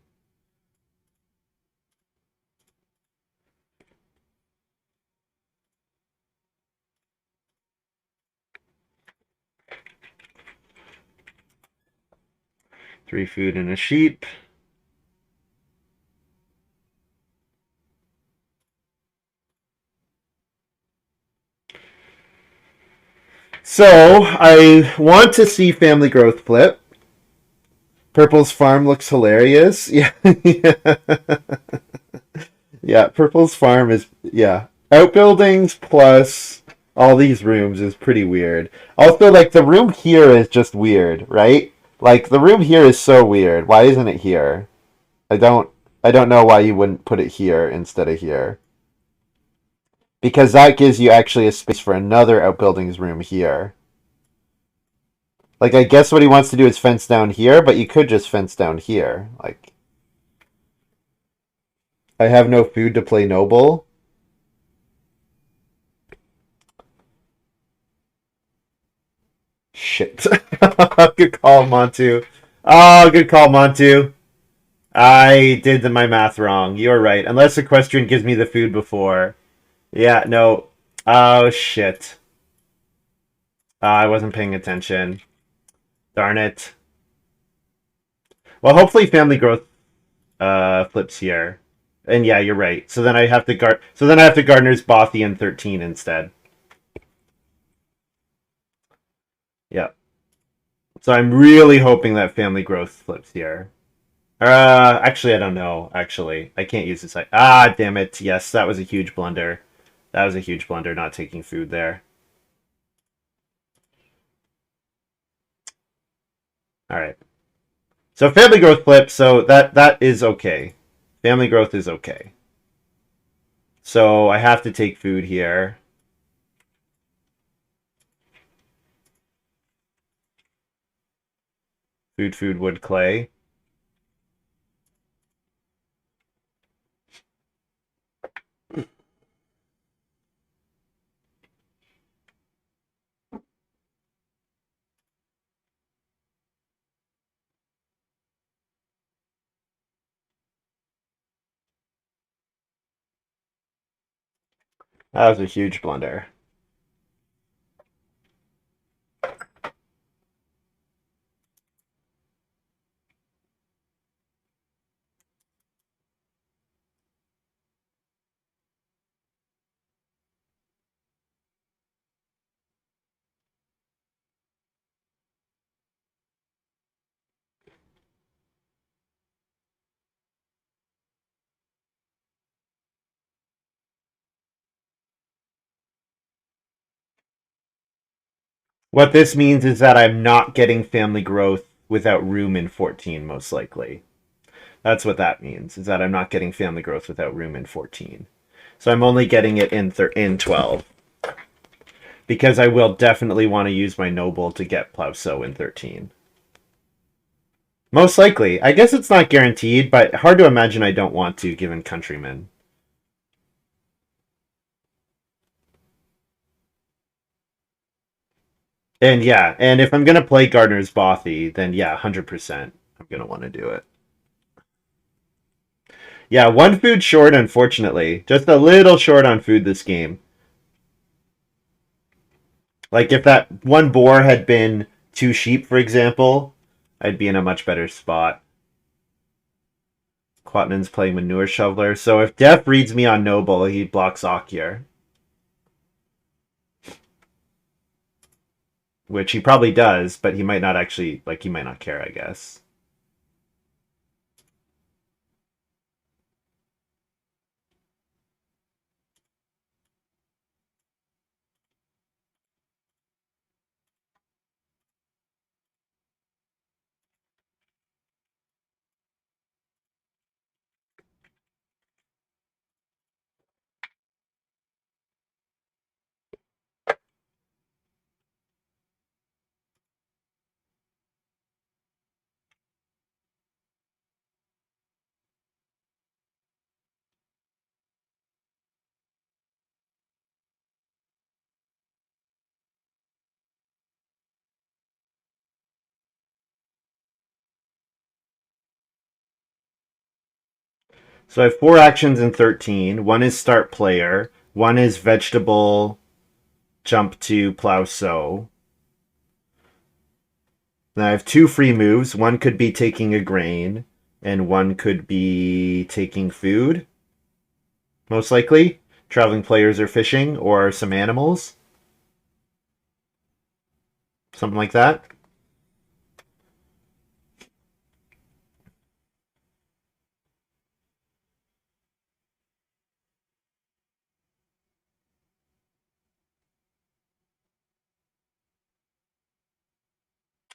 Three food and a sheep. So, I want to see family growth flip. Purple's farm looks hilarious. Yeah. Yeah, Purple's farm is, yeah. Outbuildings plus all these rooms is pretty weird. Also, like, the room here is just weird, right? Like, the room here is so weird. Why isn't it here? I don't I don't know why you wouldn't put it here instead of here. Because that gives you actually a space for another outbuildings room here. Like, I guess what he wants to do is fence down here, but you could just fence down here. Like, I have no food to play noble. Shit. Good call, Montu. Oh, good call, Montu. I did my math wrong. You're right. Unless Equestrian gives me the food before. Yeah, no. Oh, shit. I wasn't paying attention. Darn it. Well, hopefully family growth flips here. And yeah, you're right. So then I have to Gardener's Bothy in 13 instead. Yeah. So I'm really hoping that family growth flips here. Actually, I don't know. Actually, I can't use this. Ah, damn it. Yes, that was a huge blunder. That was a huge blunder not taking food there. All right. So family growth flips. So that is okay. Family growth is okay. So I have to take food here. Food, wood, clay. That was a huge blunder. What this means is that I'm not getting family growth without room in 14, most likely. That's what that means, is that I'm not getting family growth without room in 14. So I'm only getting it in 12. Because I will definitely want to use my noble to get Plowsow in 13. Most likely. I guess it's not guaranteed, but hard to imagine I don't want to, given Countryman. And yeah, and if I'm going to play Gardener's Bothy, then yeah, 100% I'm going to want to do it. Yeah, one food short, unfortunately. Just a little short on food this game. Like, if that one boar had been 2 sheep, for example, I'd be in a much better spot. Quatannens playing Manure Shoveler. So if Def reads me on Noble, he blocks Okier. Which he probably does, but he might not actually, like, he might not care, I guess. So I have 4 actions in 13. One is start player. One is vegetable, jump to plow sow. Then I have 2 free moves. One could be taking a grain, and one could be taking food. Most likely. Traveling players are fishing, or some animals. Something like that.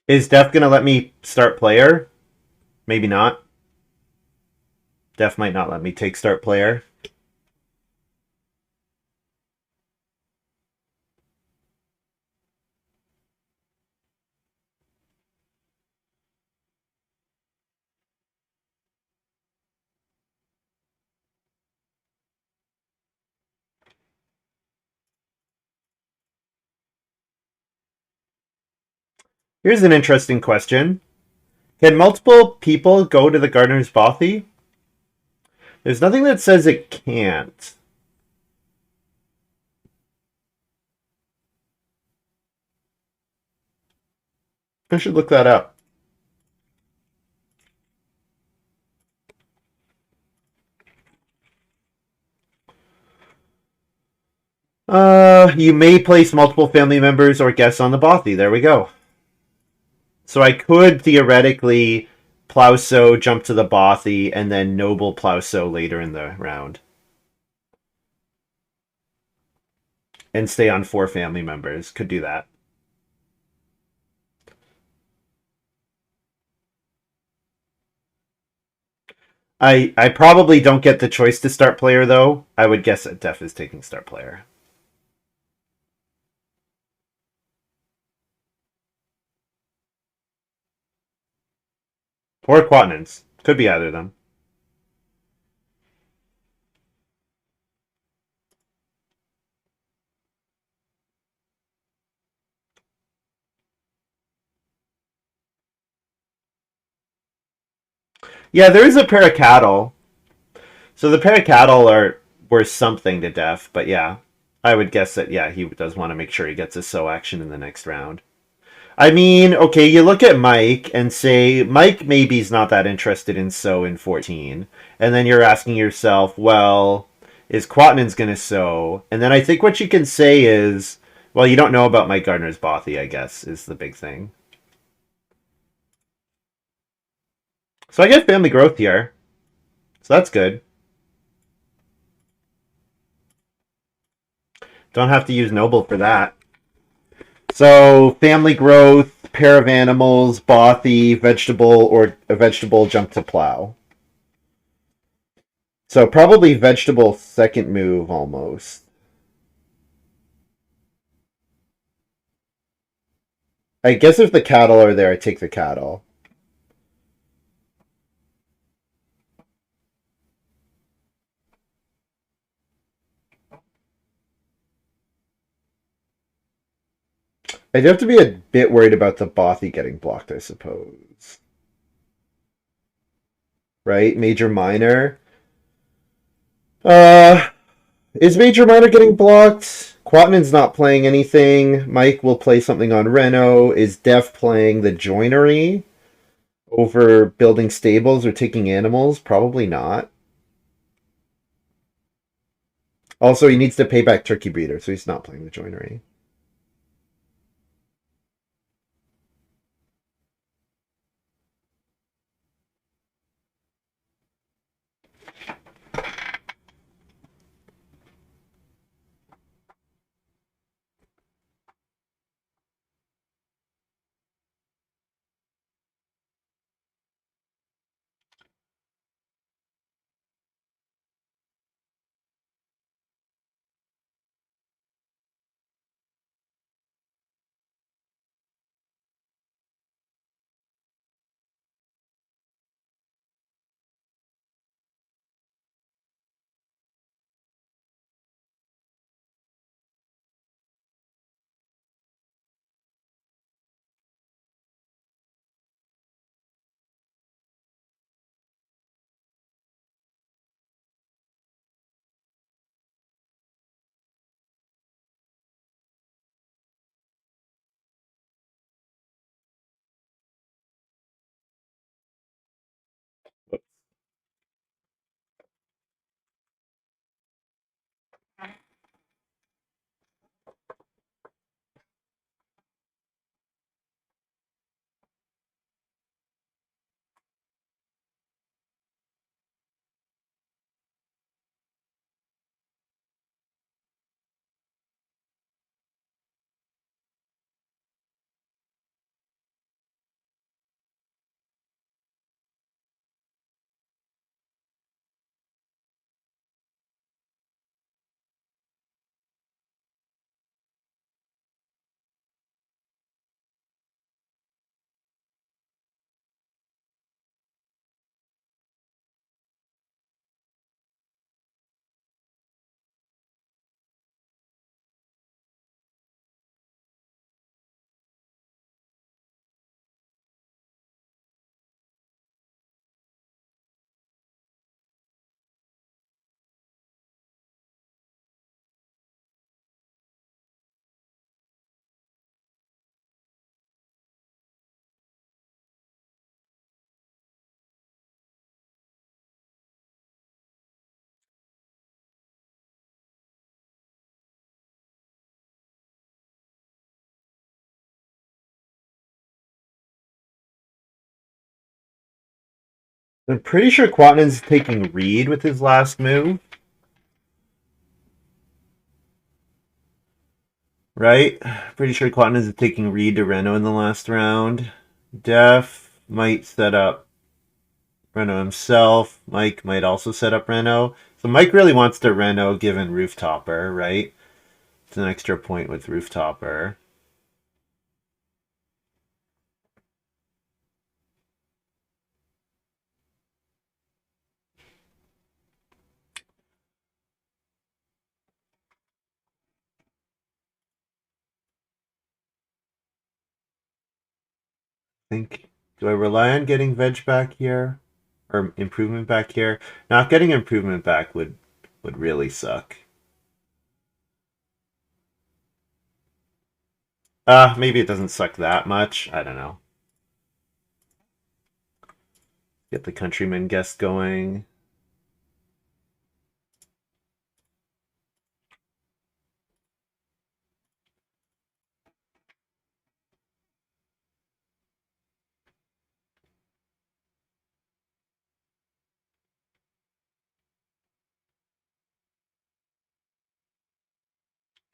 Is Def going to let me start player? Maybe not. Def might not let me take start player. Here's an interesting question. Can multiple people go to the Gardener's Bothy? There's nothing that says it can't. I should look that up. You may place multiple family members or guests on the Bothy. There we go. So I could theoretically plow sow, jump to the Bothy, and then noble plow sow later in the round. And stay on 4 family members. Could do that. I probably don't get the choice to start player, though. I would guess that Def is taking start player. Or Quatannens. Could be either of them. Yeah, there is a pair of cattle. So the pair of cattle are worth something to Def, but yeah. I would guess that, yeah, he does want to make sure he gets a sow action in the next round. I mean, okay, you look at Mike and say, Mike maybe's not that interested in sow in 14. And then you're asking yourself, well, is Quatannens going to sow? And then I think what you can say is, well, you don't know about Mike Gardner's Bothy, I guess, is the big thing. So I get family growth here. So that's good. Don't have to use Noble for that. So family growth, pair of animals, Bothy, vegetable, or a vegetable jump to plow. So probably vegetable second move almost. I guess if the cattle are there, I take the cattle. I do have to be a bit worried about the Bothy getting blocked, I suppose. Right? Major minor. Is Major minor getting blocked? Quatannens not playing anything. Mike will play something on Reno. Is Def playing the joinery? Over building stables or taking animals? Probably not. Also, he needs to pay back Turkey Breeder, so he's not playing the joinery. I'm pretty sure Quatannens is taking Reed with his last move, right? Pretty sure Quatannens is taking Reed to Reno in the last round. Def might set up Reno himself. Mike might also set up Reno. So Mike really wants to Reno given Rooftopper, right? It's an extra point with Rooftopper. Think, do I rely on getting veg back here? Or improvement back here? Not getting improvement back would really suck. Maybe it doesn't suck that much. I don't know. Get the countryman guest going.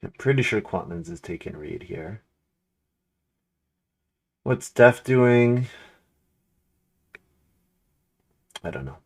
I'm pretty sure Quatannens is taking Reed here. What's Def doing? I don't know.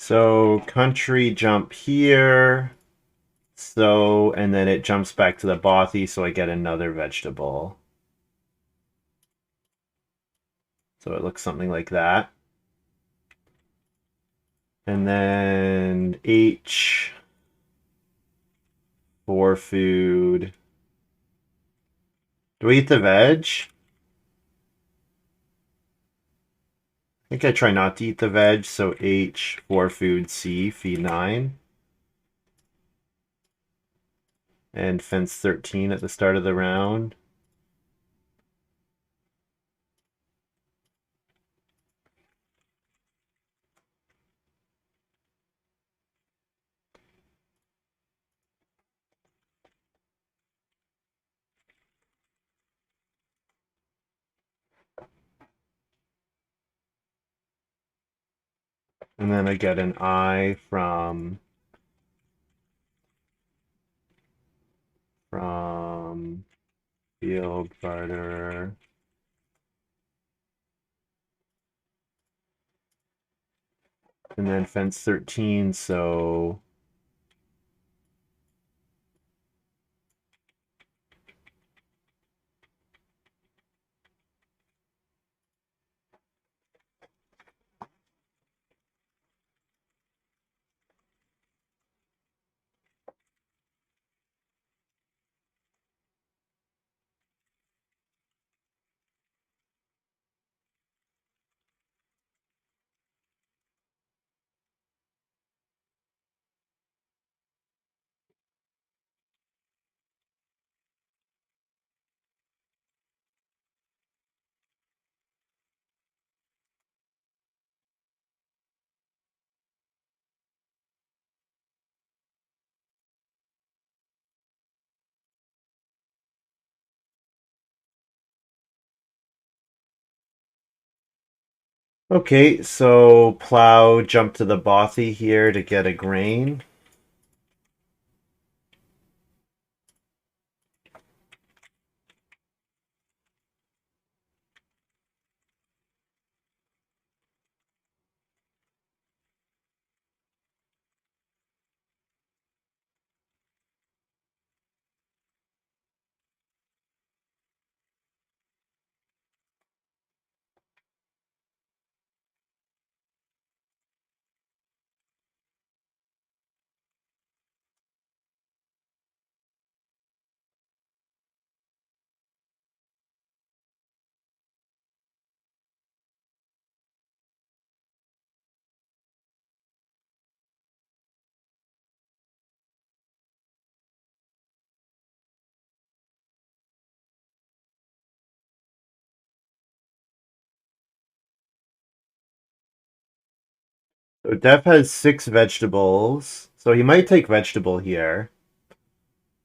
So country jump here. So, and then it jumps back to the bothy, so I get another vegetable. So it looks something like that. And then H for food. Do we eat the veg? I think I try not to eat the veg, so H for food, C, feed 9. And fence 13 at the start of the round. And then I get an I from field barter. And then fence 13, so okay, so plow jump to the bothy here to get a grain. So Def has 6 vegetables, so he might take vegetable here.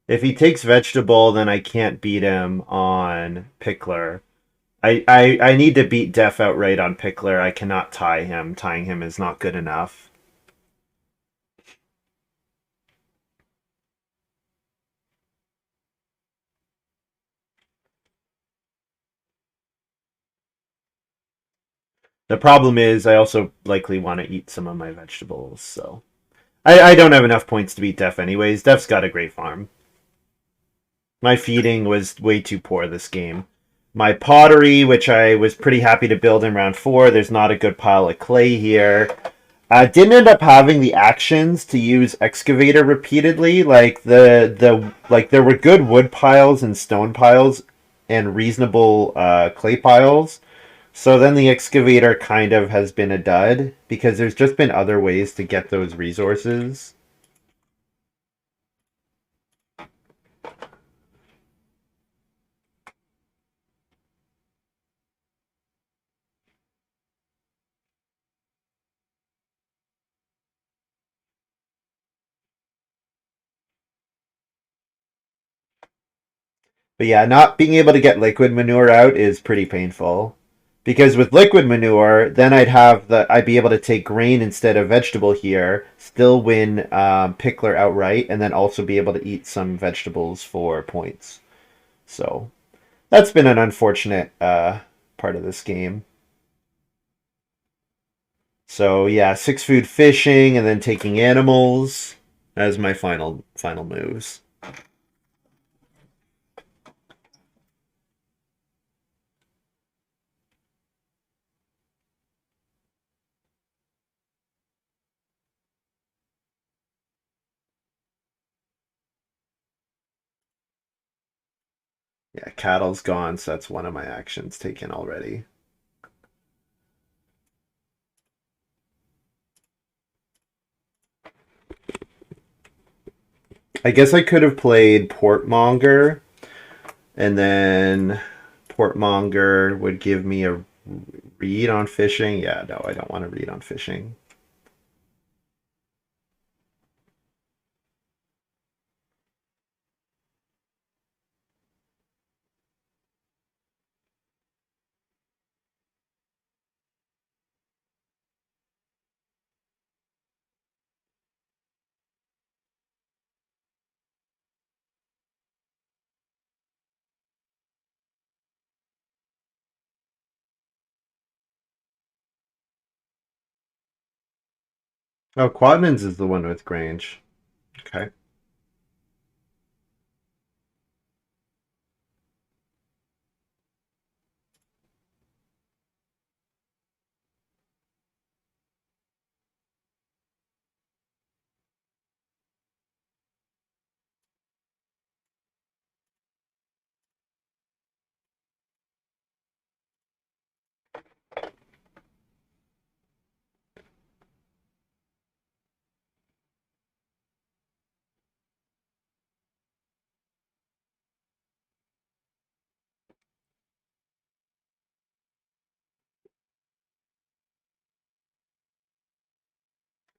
If he takes vegetable, then I can't beat him on Pickler. I need to beat Def outright on Pickler. I cannot tie him. Tying him is not good enough. The problem is I also likely want to eat some of my vegetables, so I don't have enough points to beat Def anyways. Def's got a great farm. My feeding was way too poor this game. My pottery, which I was pretty happy to build in round 4, there's not a good pile of clay here. Didn't end up having the actions to use excavator repeatedly. Like there were good wood piles and stone piles and reasonable clay piles. So then the excavator kind of has been a dud because there's just been other ways to get those resources. But yeah, not being able to get liquid manure out is pretty painful. Because with liquid manure, then I'd be able to take grain instead of vegetable here, still win Pickler outright, and then also be able to eat some vegetables for points. So that's been an unfortunate part of this game. So yeah, 6 food fishing and then taking animals as my final moves. Yeah, cattle's gone, so that's one of my actions taken already. I guess I could have played Portmonger, and then Portmonger would give me a read on fishing. Yeah, no, I don't want to read on fishing. Oh, Quatannens is the one with Grange. Okay.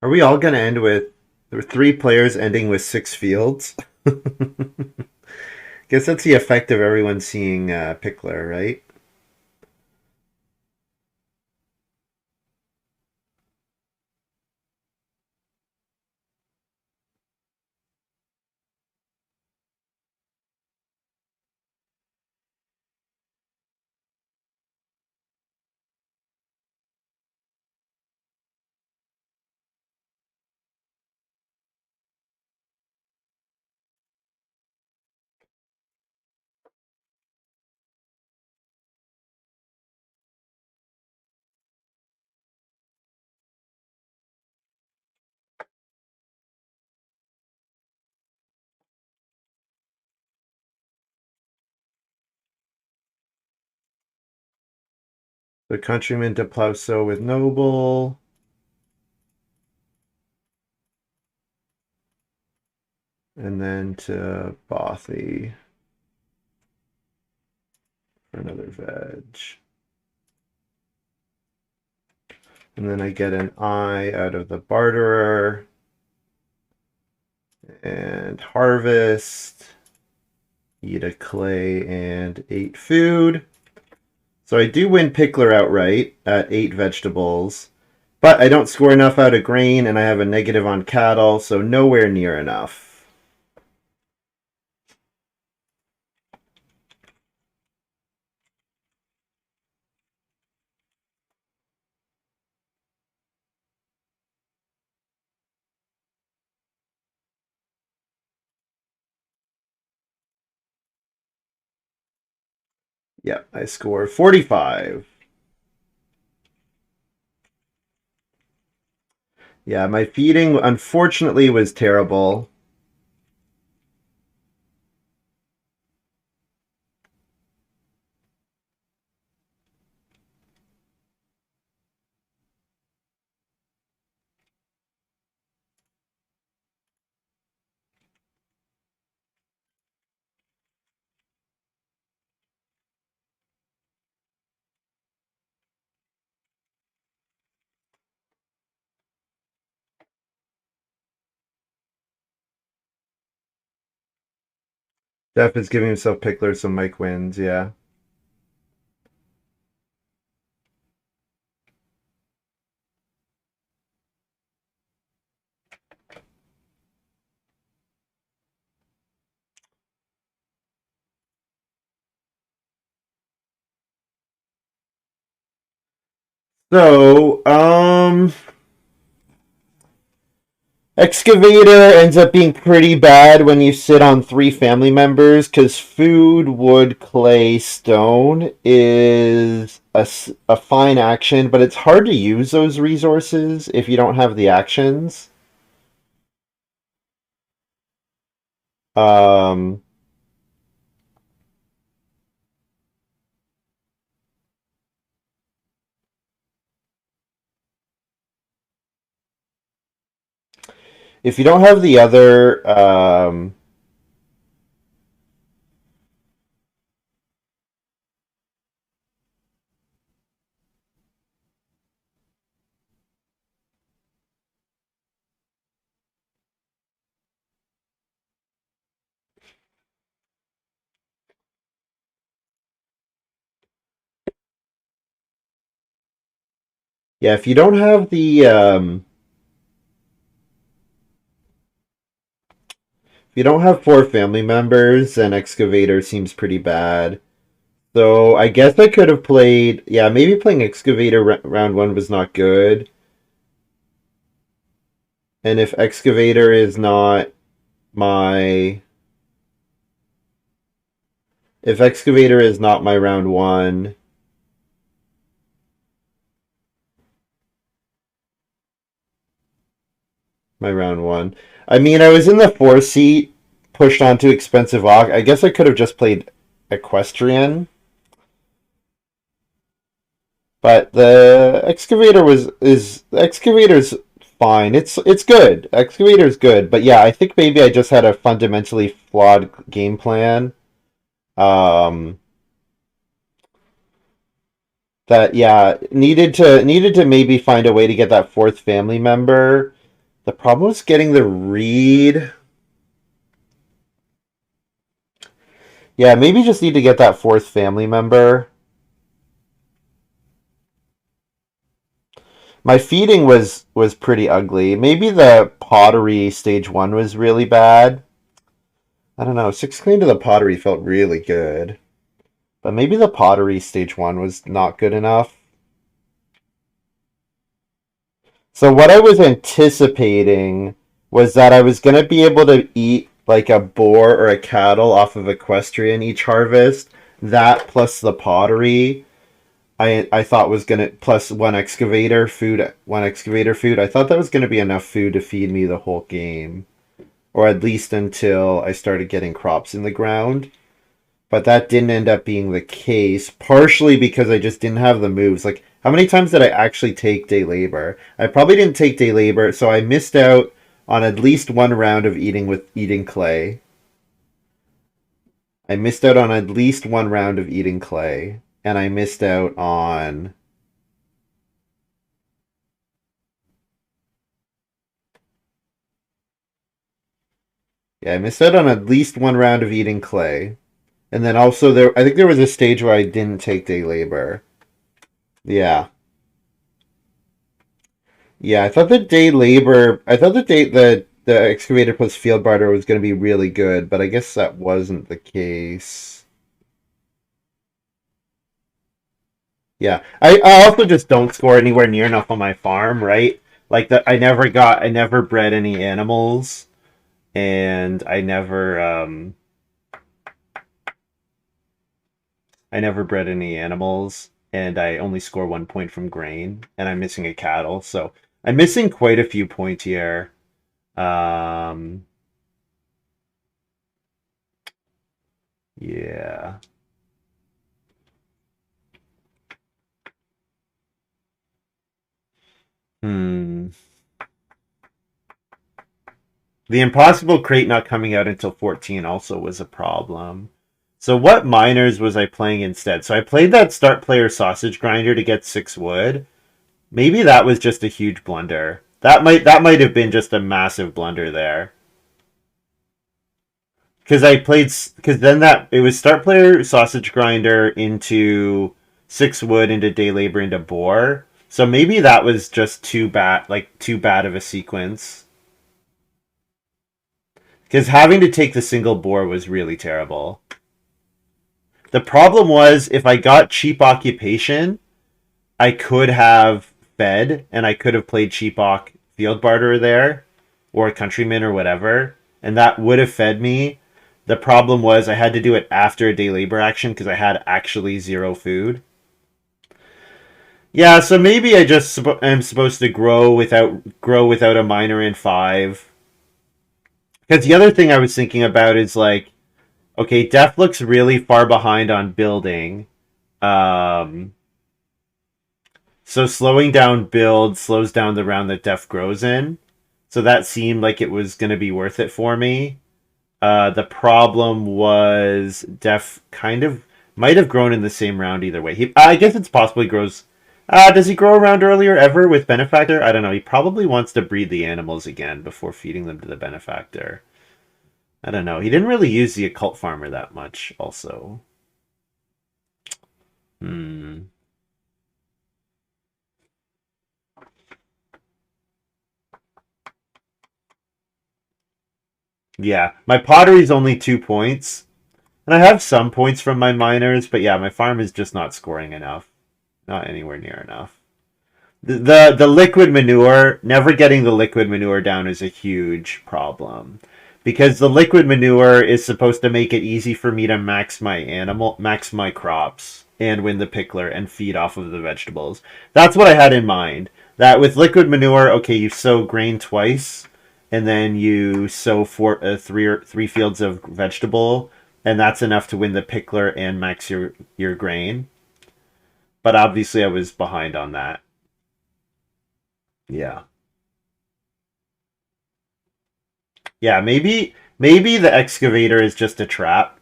Are we all going to end with there were 3 players ending with 6 fields? Guess that's the effect of everyone seeing Pickler, right? The countryman to Plauso with Noble. And then to Bothy for another veg. And then I get an eye out of the barterer. And harvest. Eat a clay and 8 food. So I do win Pickler outright at 8 vegetables. But I don't score enough out of grain, and I have a negative on cattle, so nowhere near enough. Yep, I score 45. Yeah, my feeding unfortunately was terrible. Def is giving himself Pickler, so Mike wins, yeah. So, excavator ends up being pretty bad when you sit on three family members because food, wood, clay, stone is a fine action, but it's hard to use those resources if you don't have the actions. Um, if you don't have the other, yeah, if you don't have if you don't have four family members, then excavator seems pretty bad. So I guess I could have played, yeah, maybe playing excavator round one was not good. And if excavator is not my if excavator is not my round one, my round one. I mean, I was in the four seat, pushed onto expensive ox. I guess I could have just played equestrian, but the excavator was is the excavator's fine. It's good. Excavator's good, but yeah, I think maybe I just had a fundamentally flawed game plan. Um, that yeah needed to maybe find a way to get that fourth family member. The problem was getting the read. Yeah, maybe just need to get that fourth family member. My feeding was pretty ugly. Maybe the pottery stage one was really bad. I don't know. Six clean to the pottery felt really good, but maybe the pottery stage one was not good enough. So what I was anticipating was that I was gonna be able to eat like a boar or a cattle off of equestrian each harvest. That plus the pottery, I thought was gonna plus one excavator food. I thought that was gonna be enough food to feed me the whole game, or at least until I started getting crops in the ground. But that didn't end up being the case, partially because I just didn't have the moves. Like, how many times did I actually take day labor? I probably didn't take day labor, so I missed out on at least one round of eating clay. I missed out on at least one round of eating clay, and I missed out on yeah, I missed out on at least one round of eating clay. And then also I think there was a stage where I didn't take day labor. Yeah. Yeah, I thought the excavator plus field barter was going to be really good, but I guess that wasn't the case. Yeah, I also just don't score anywhere near enough on my farm, right? Like I never bred any animals, and I never bred any animals, and I only score 1 point from grain, and I'm missing a cattle, so I'm missing quite a few points here. Um, yeah. Hmm. The Impossible Crate not coming out until 14 also was a problem. So what miners was I playing instead? So I played that start player sausage grinder to get 6 wood. Maybe that was just a huge blunder. That might have been just a massive blunder there. Because then that it was start player sausage grinder into 6 wood into day labor into boar. So maybe that was just too bad of a sequence. Because having to take the single boar was really terrible. The problem was if I got cheap occupation, I could have fed and I could have played Cheapok Field Barter there or Countryman or whatever, and that would have fed me. The problem was I had to do it after a day labor action because I had actually zero food. Yeah, so maybe I just am supposed to grow without a miner in 5. Because the other thing I was thinking about is like, okay, Def looks really far behind on building. Um, so slowing down build slows down the round that Def grows in. So that seemed like it was going to be worth it for me. The problem was Def kind of might have grown in the same round either way. I guess it's possible he grows. Does he grow around earlier ever with Benefactor? I don't know. He probably wants to breed the animals again before feeding them to the Benefactor. I don't know. He didn't really use the Occult Farmer that much, also. Hmm. Yeah, my pottery's only 2 points. And I have some points from my miners, but yeah, my farm is just not scoring enough. Not anywhere near enough. The liquid manure, never getting the liquid manure down is a huge problem. Because the liquid manure is supposed to make it easy for me to max my crops and win the pickler and feed off of the vegetables. That's what I had in mind. That with liquid manure, okay, you sow grain twice, and then you sow three fields of vegetable, and that's enough to win the pickler and max your grain. But obviously, I was behind on that. Yeah. Yeah, maybe the excavator is just a trap.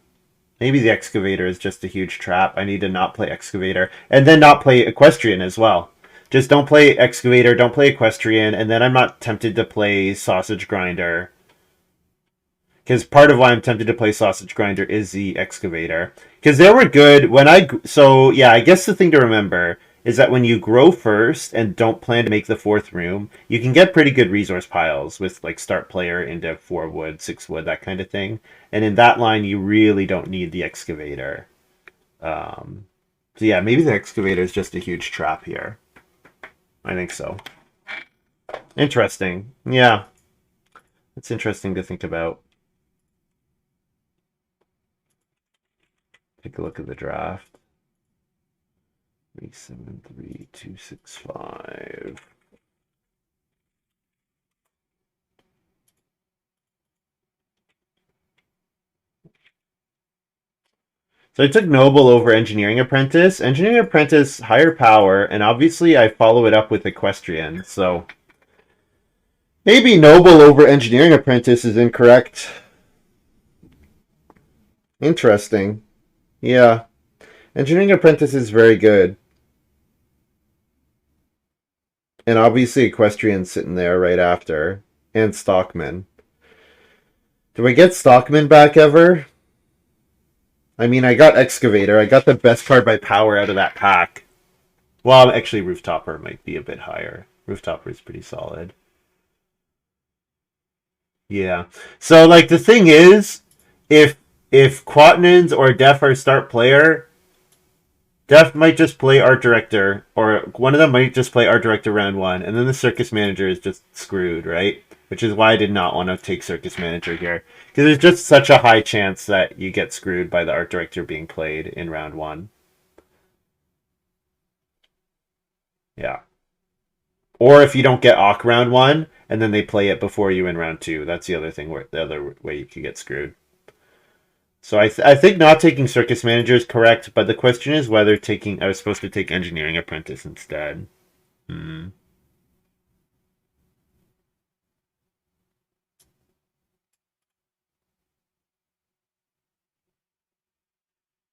Maybe the excavator is just a huge trap. I need to not play excavator and then not play equestrian as well. Just don't play excavator, don't play equestrian, and then I'm not tempted to play sausage grinder. Because part of why I'm tempted to play sausage grinder is the excavator. Because they were good when so yeah, I guess the thing to remember is that when you grow first and don't plan to make the 4th room, you can get pretty good resource piles with like start player into 4 wood, 6 wood, that kind of thing. And in that line, you really don't need the excavator. Um, so yeah, maybe the excavator is just a huge trap here. I think so. Interesting. Yeah, it's interesting to think about. Take a look at the draft. 373265. So I took Noble over Engineering Apprentice. Engineering Apprentice, higher power, and obviously I follow it up with Equestrian. So maybe Noble over Engineering Apprentice is incorrect. Interesting. Yeah. Engineering Apprentice is very good. And obviously Equestrian's sitting there right after. And Stockman. Do I get Stockman back ever? I mean, I got Excavator. I got the best card by power out of that pack. Well, actually, Rooftopper might be a bit higher. Rooftopper is pretty solid. Yeah. So, like, the thing is, if Quatannens or Def are start player, Def might just play Art Director, or one of them might just play Art Director round 1, and then the Circus Manager is just screwed, right? Which is why I did not want to take Circus Manager here. Because there's just such a high chance that you get screwed by the Art Director being played in round 1. Yeah. Or if you don't get Awk round 1, and then they play it before you in round 2. That's the other thing, the other way you could get screwed. So I think not taking Circus Manager is correct, but the question is whether I was supposed to take Engineering Apprentice instead. Hmm.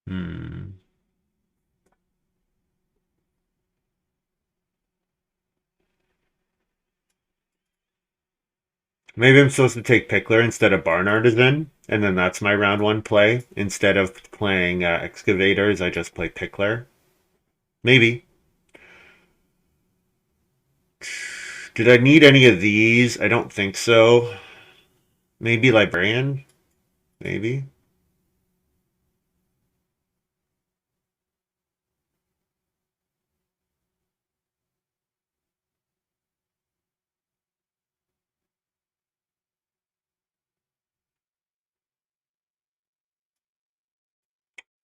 Hmm. Maybe I'm supposed to take Pickler instead of Barn Artisan, and then that's my round 1 play. Instead of playing Excavators, I just play Pickler. Maybe. Did I need any of these? I don't think so. Maybe Librarian? Maybe.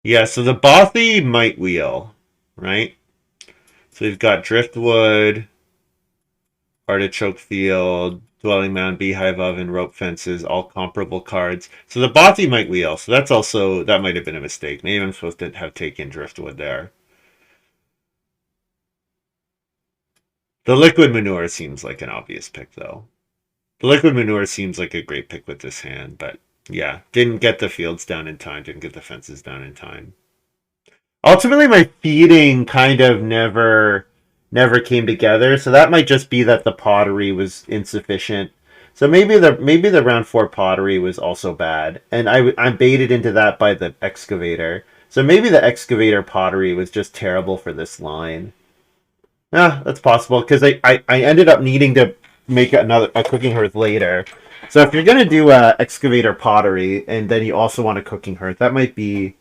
Yeah, so the Bothy might wheel, right? So we've got Driftwood, Artichoke Field, Dwelling Mound, Beehive Oven, Rope Fences, all comparable cards. So the Bothy might wheel, so that's also, that might have been a mistake. Maybe I'm supposed to have taken Driftwood there. The Liquid Manure seems like an obvious pick, though. The Liquid Manure seems like a great pick with this hand, but yeah, didn't get the fields down in time, didn't get the fences down in time. Ultimately, my feeding kind of never came together, so that might just be that the pottery was insufficient. So maybe the round four pottery was also bad, and I'm baited into that by the excavator. So maybe the excavator pottery was just terrible for this line. Yeah, that's possible because I ended up needing to make a cooking hearth later. So if you're gonna do excavator pottery and then you also want a cooking hearth, that might be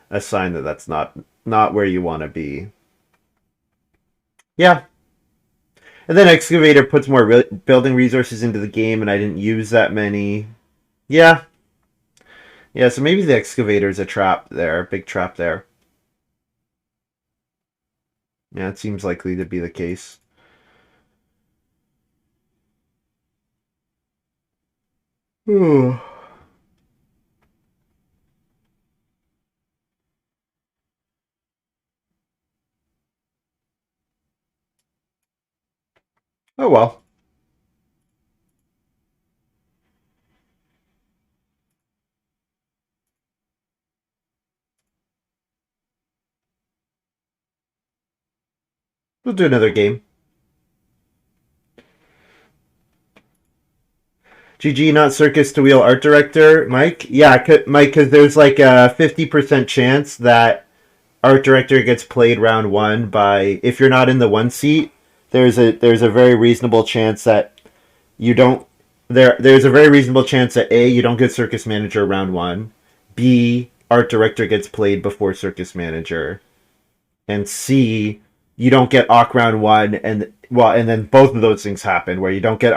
a sign that that's not where you want to be. Yeah, and then excavator puts more building resources into the game, and I didn't use that many. Yeah, yeah. So maybe the excavator's a trap there, a big trap there. Yeah, it seems likely to be the case. Oh well. We'll do another game. GG, not circus to wheel art director, Mike. Yeah, Mike, because there's like a 50% chance that art director gets played round one by if you're not in the one seat. There's a very reasonable chance that you don't. There's a very reasonable chance that A, you don't get circus manager round one. B, art director gets played before circus manager, and C, you don't get Awk round one, and then both of those things happen where you don't get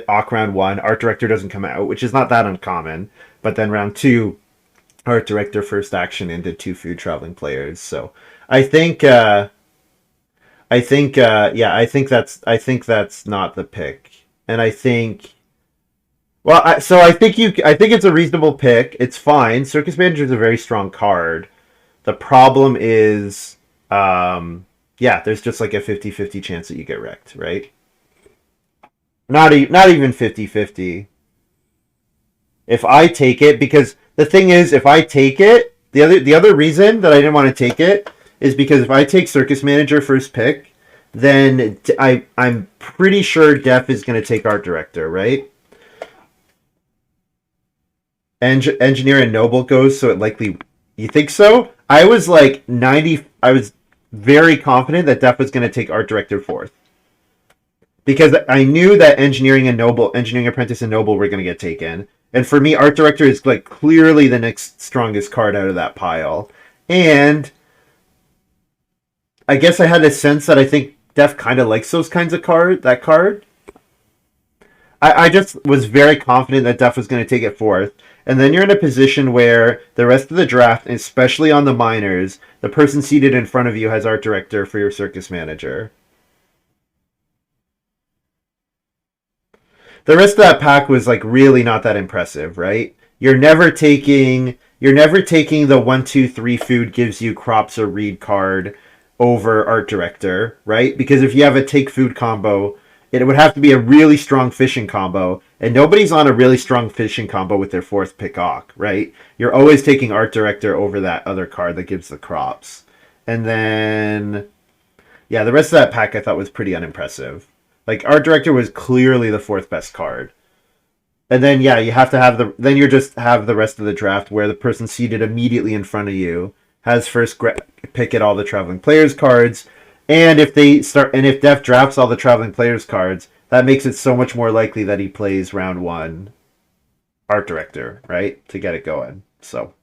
Awk round one, art director doesn't come out, which is not that uncommon, but then round two, art director first action into two food traveling players. So I think yeah, I think that's not the pick, and I think. Well, I think it's a reasonable pick. It's fine. Circus Manager is a very strong card. The problem is, yeah, there's just like a 50-50 chance that you get wrecked, right? Not even 50-50. If I take it, because the thing is, if I take it, the other reason that I didn't want to take it is because if I take Circus Manager first pick, then I'm pretty sure Def is going to take Art Director, right? Engineer and Noble goes, so it likely. You think so? I was like 90. I was very confident that Def was going to take Art Director fourth because I knew that Engineering Apprentice and Noble were going to get taken. And for me, Art Director is like clearly the next strongest card out of that pile. And I guess I had a sense that I think Def kind of likes those kinds of that card. I just was very confident that Def was going to take it fourth. And then you're in a position where the rest of the draft, especially on the minors, the person seated in front of you has art director for your circus manager. The rest of that pack was like really not that impressive, right? You're never taking the 1-2-3 food gives you crops or read card over art director, right? Because if you have a take food combo, it would have to be a really strong fishing combo, and nobody's on a really strong fishing combo with their fourth pick Awk, right? You're always taking art director over that other card that gives the crops. And then yeah, the rest of that pack I thought was pretty unimpressive. Like art director was clearly the fourth best card. And then yeah, you have to have then you just have the rest of the draft where the person seated immediately in front of you has first pick at all the traveling players cards, and if Def drafts all the traveling players cards, that makes it so much more likely that he plays round one art director, right, to get it going. So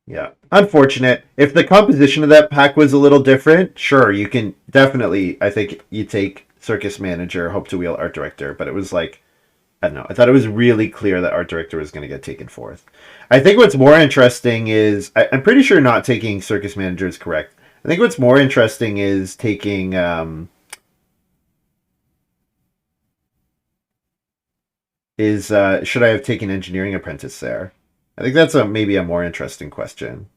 yeah, unfortunate. If the composition of that pack was a little different, sure, you can definitely. I think you take circus manager, hope to wheel art director, but it was like I don't know. I thought it was really clear that art director was going to get taken fourth. I think what's more interesting is I'm pretty sure not taking circus manager is correct. I think what's more interesting is taking should I have taken engineering apprentice there? I think that's maybe a more interesting question.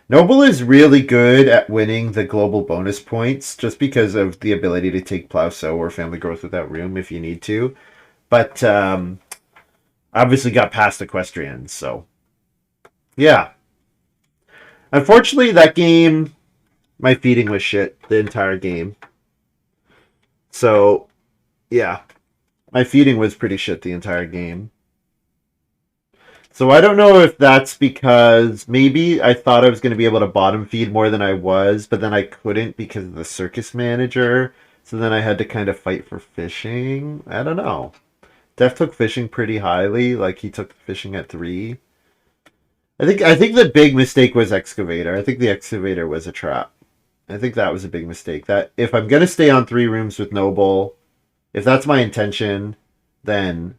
Noble is really good at winning the global bonus points just because of the ability to take plow sow or family growth without room if you need to. But obviously got past equestrians, so yeah. Unfortunately, that game, my feeding was shit the entire game. So yeah, my feeding was pretty shit the entire game. So I don't know if that's because maybe I thought I was going to be able to bottom feed more than I was, but then I couldn't because of the circus manager. So then I had to kind of fight for fishing. I don't know. Def took fishing pretty highly, like he took fishing at 3. I think the big mistake was excavator. I think the excavator was a trap. I think that was a big mistake. That if I'm gonna stay on 3 rooms with Noble, if that's my intention, then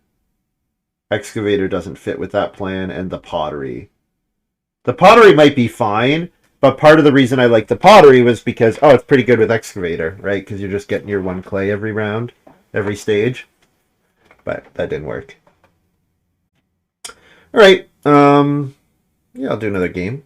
excavator doesn't fit with that plan, and the pottery. The pottery might be fine, but part of the reason I like the pottery was because it's pretty good with excavator, right? Because you're just getting your 1 clay every round, every stage. But that didn't work. All right. Yeah, I'll do another game.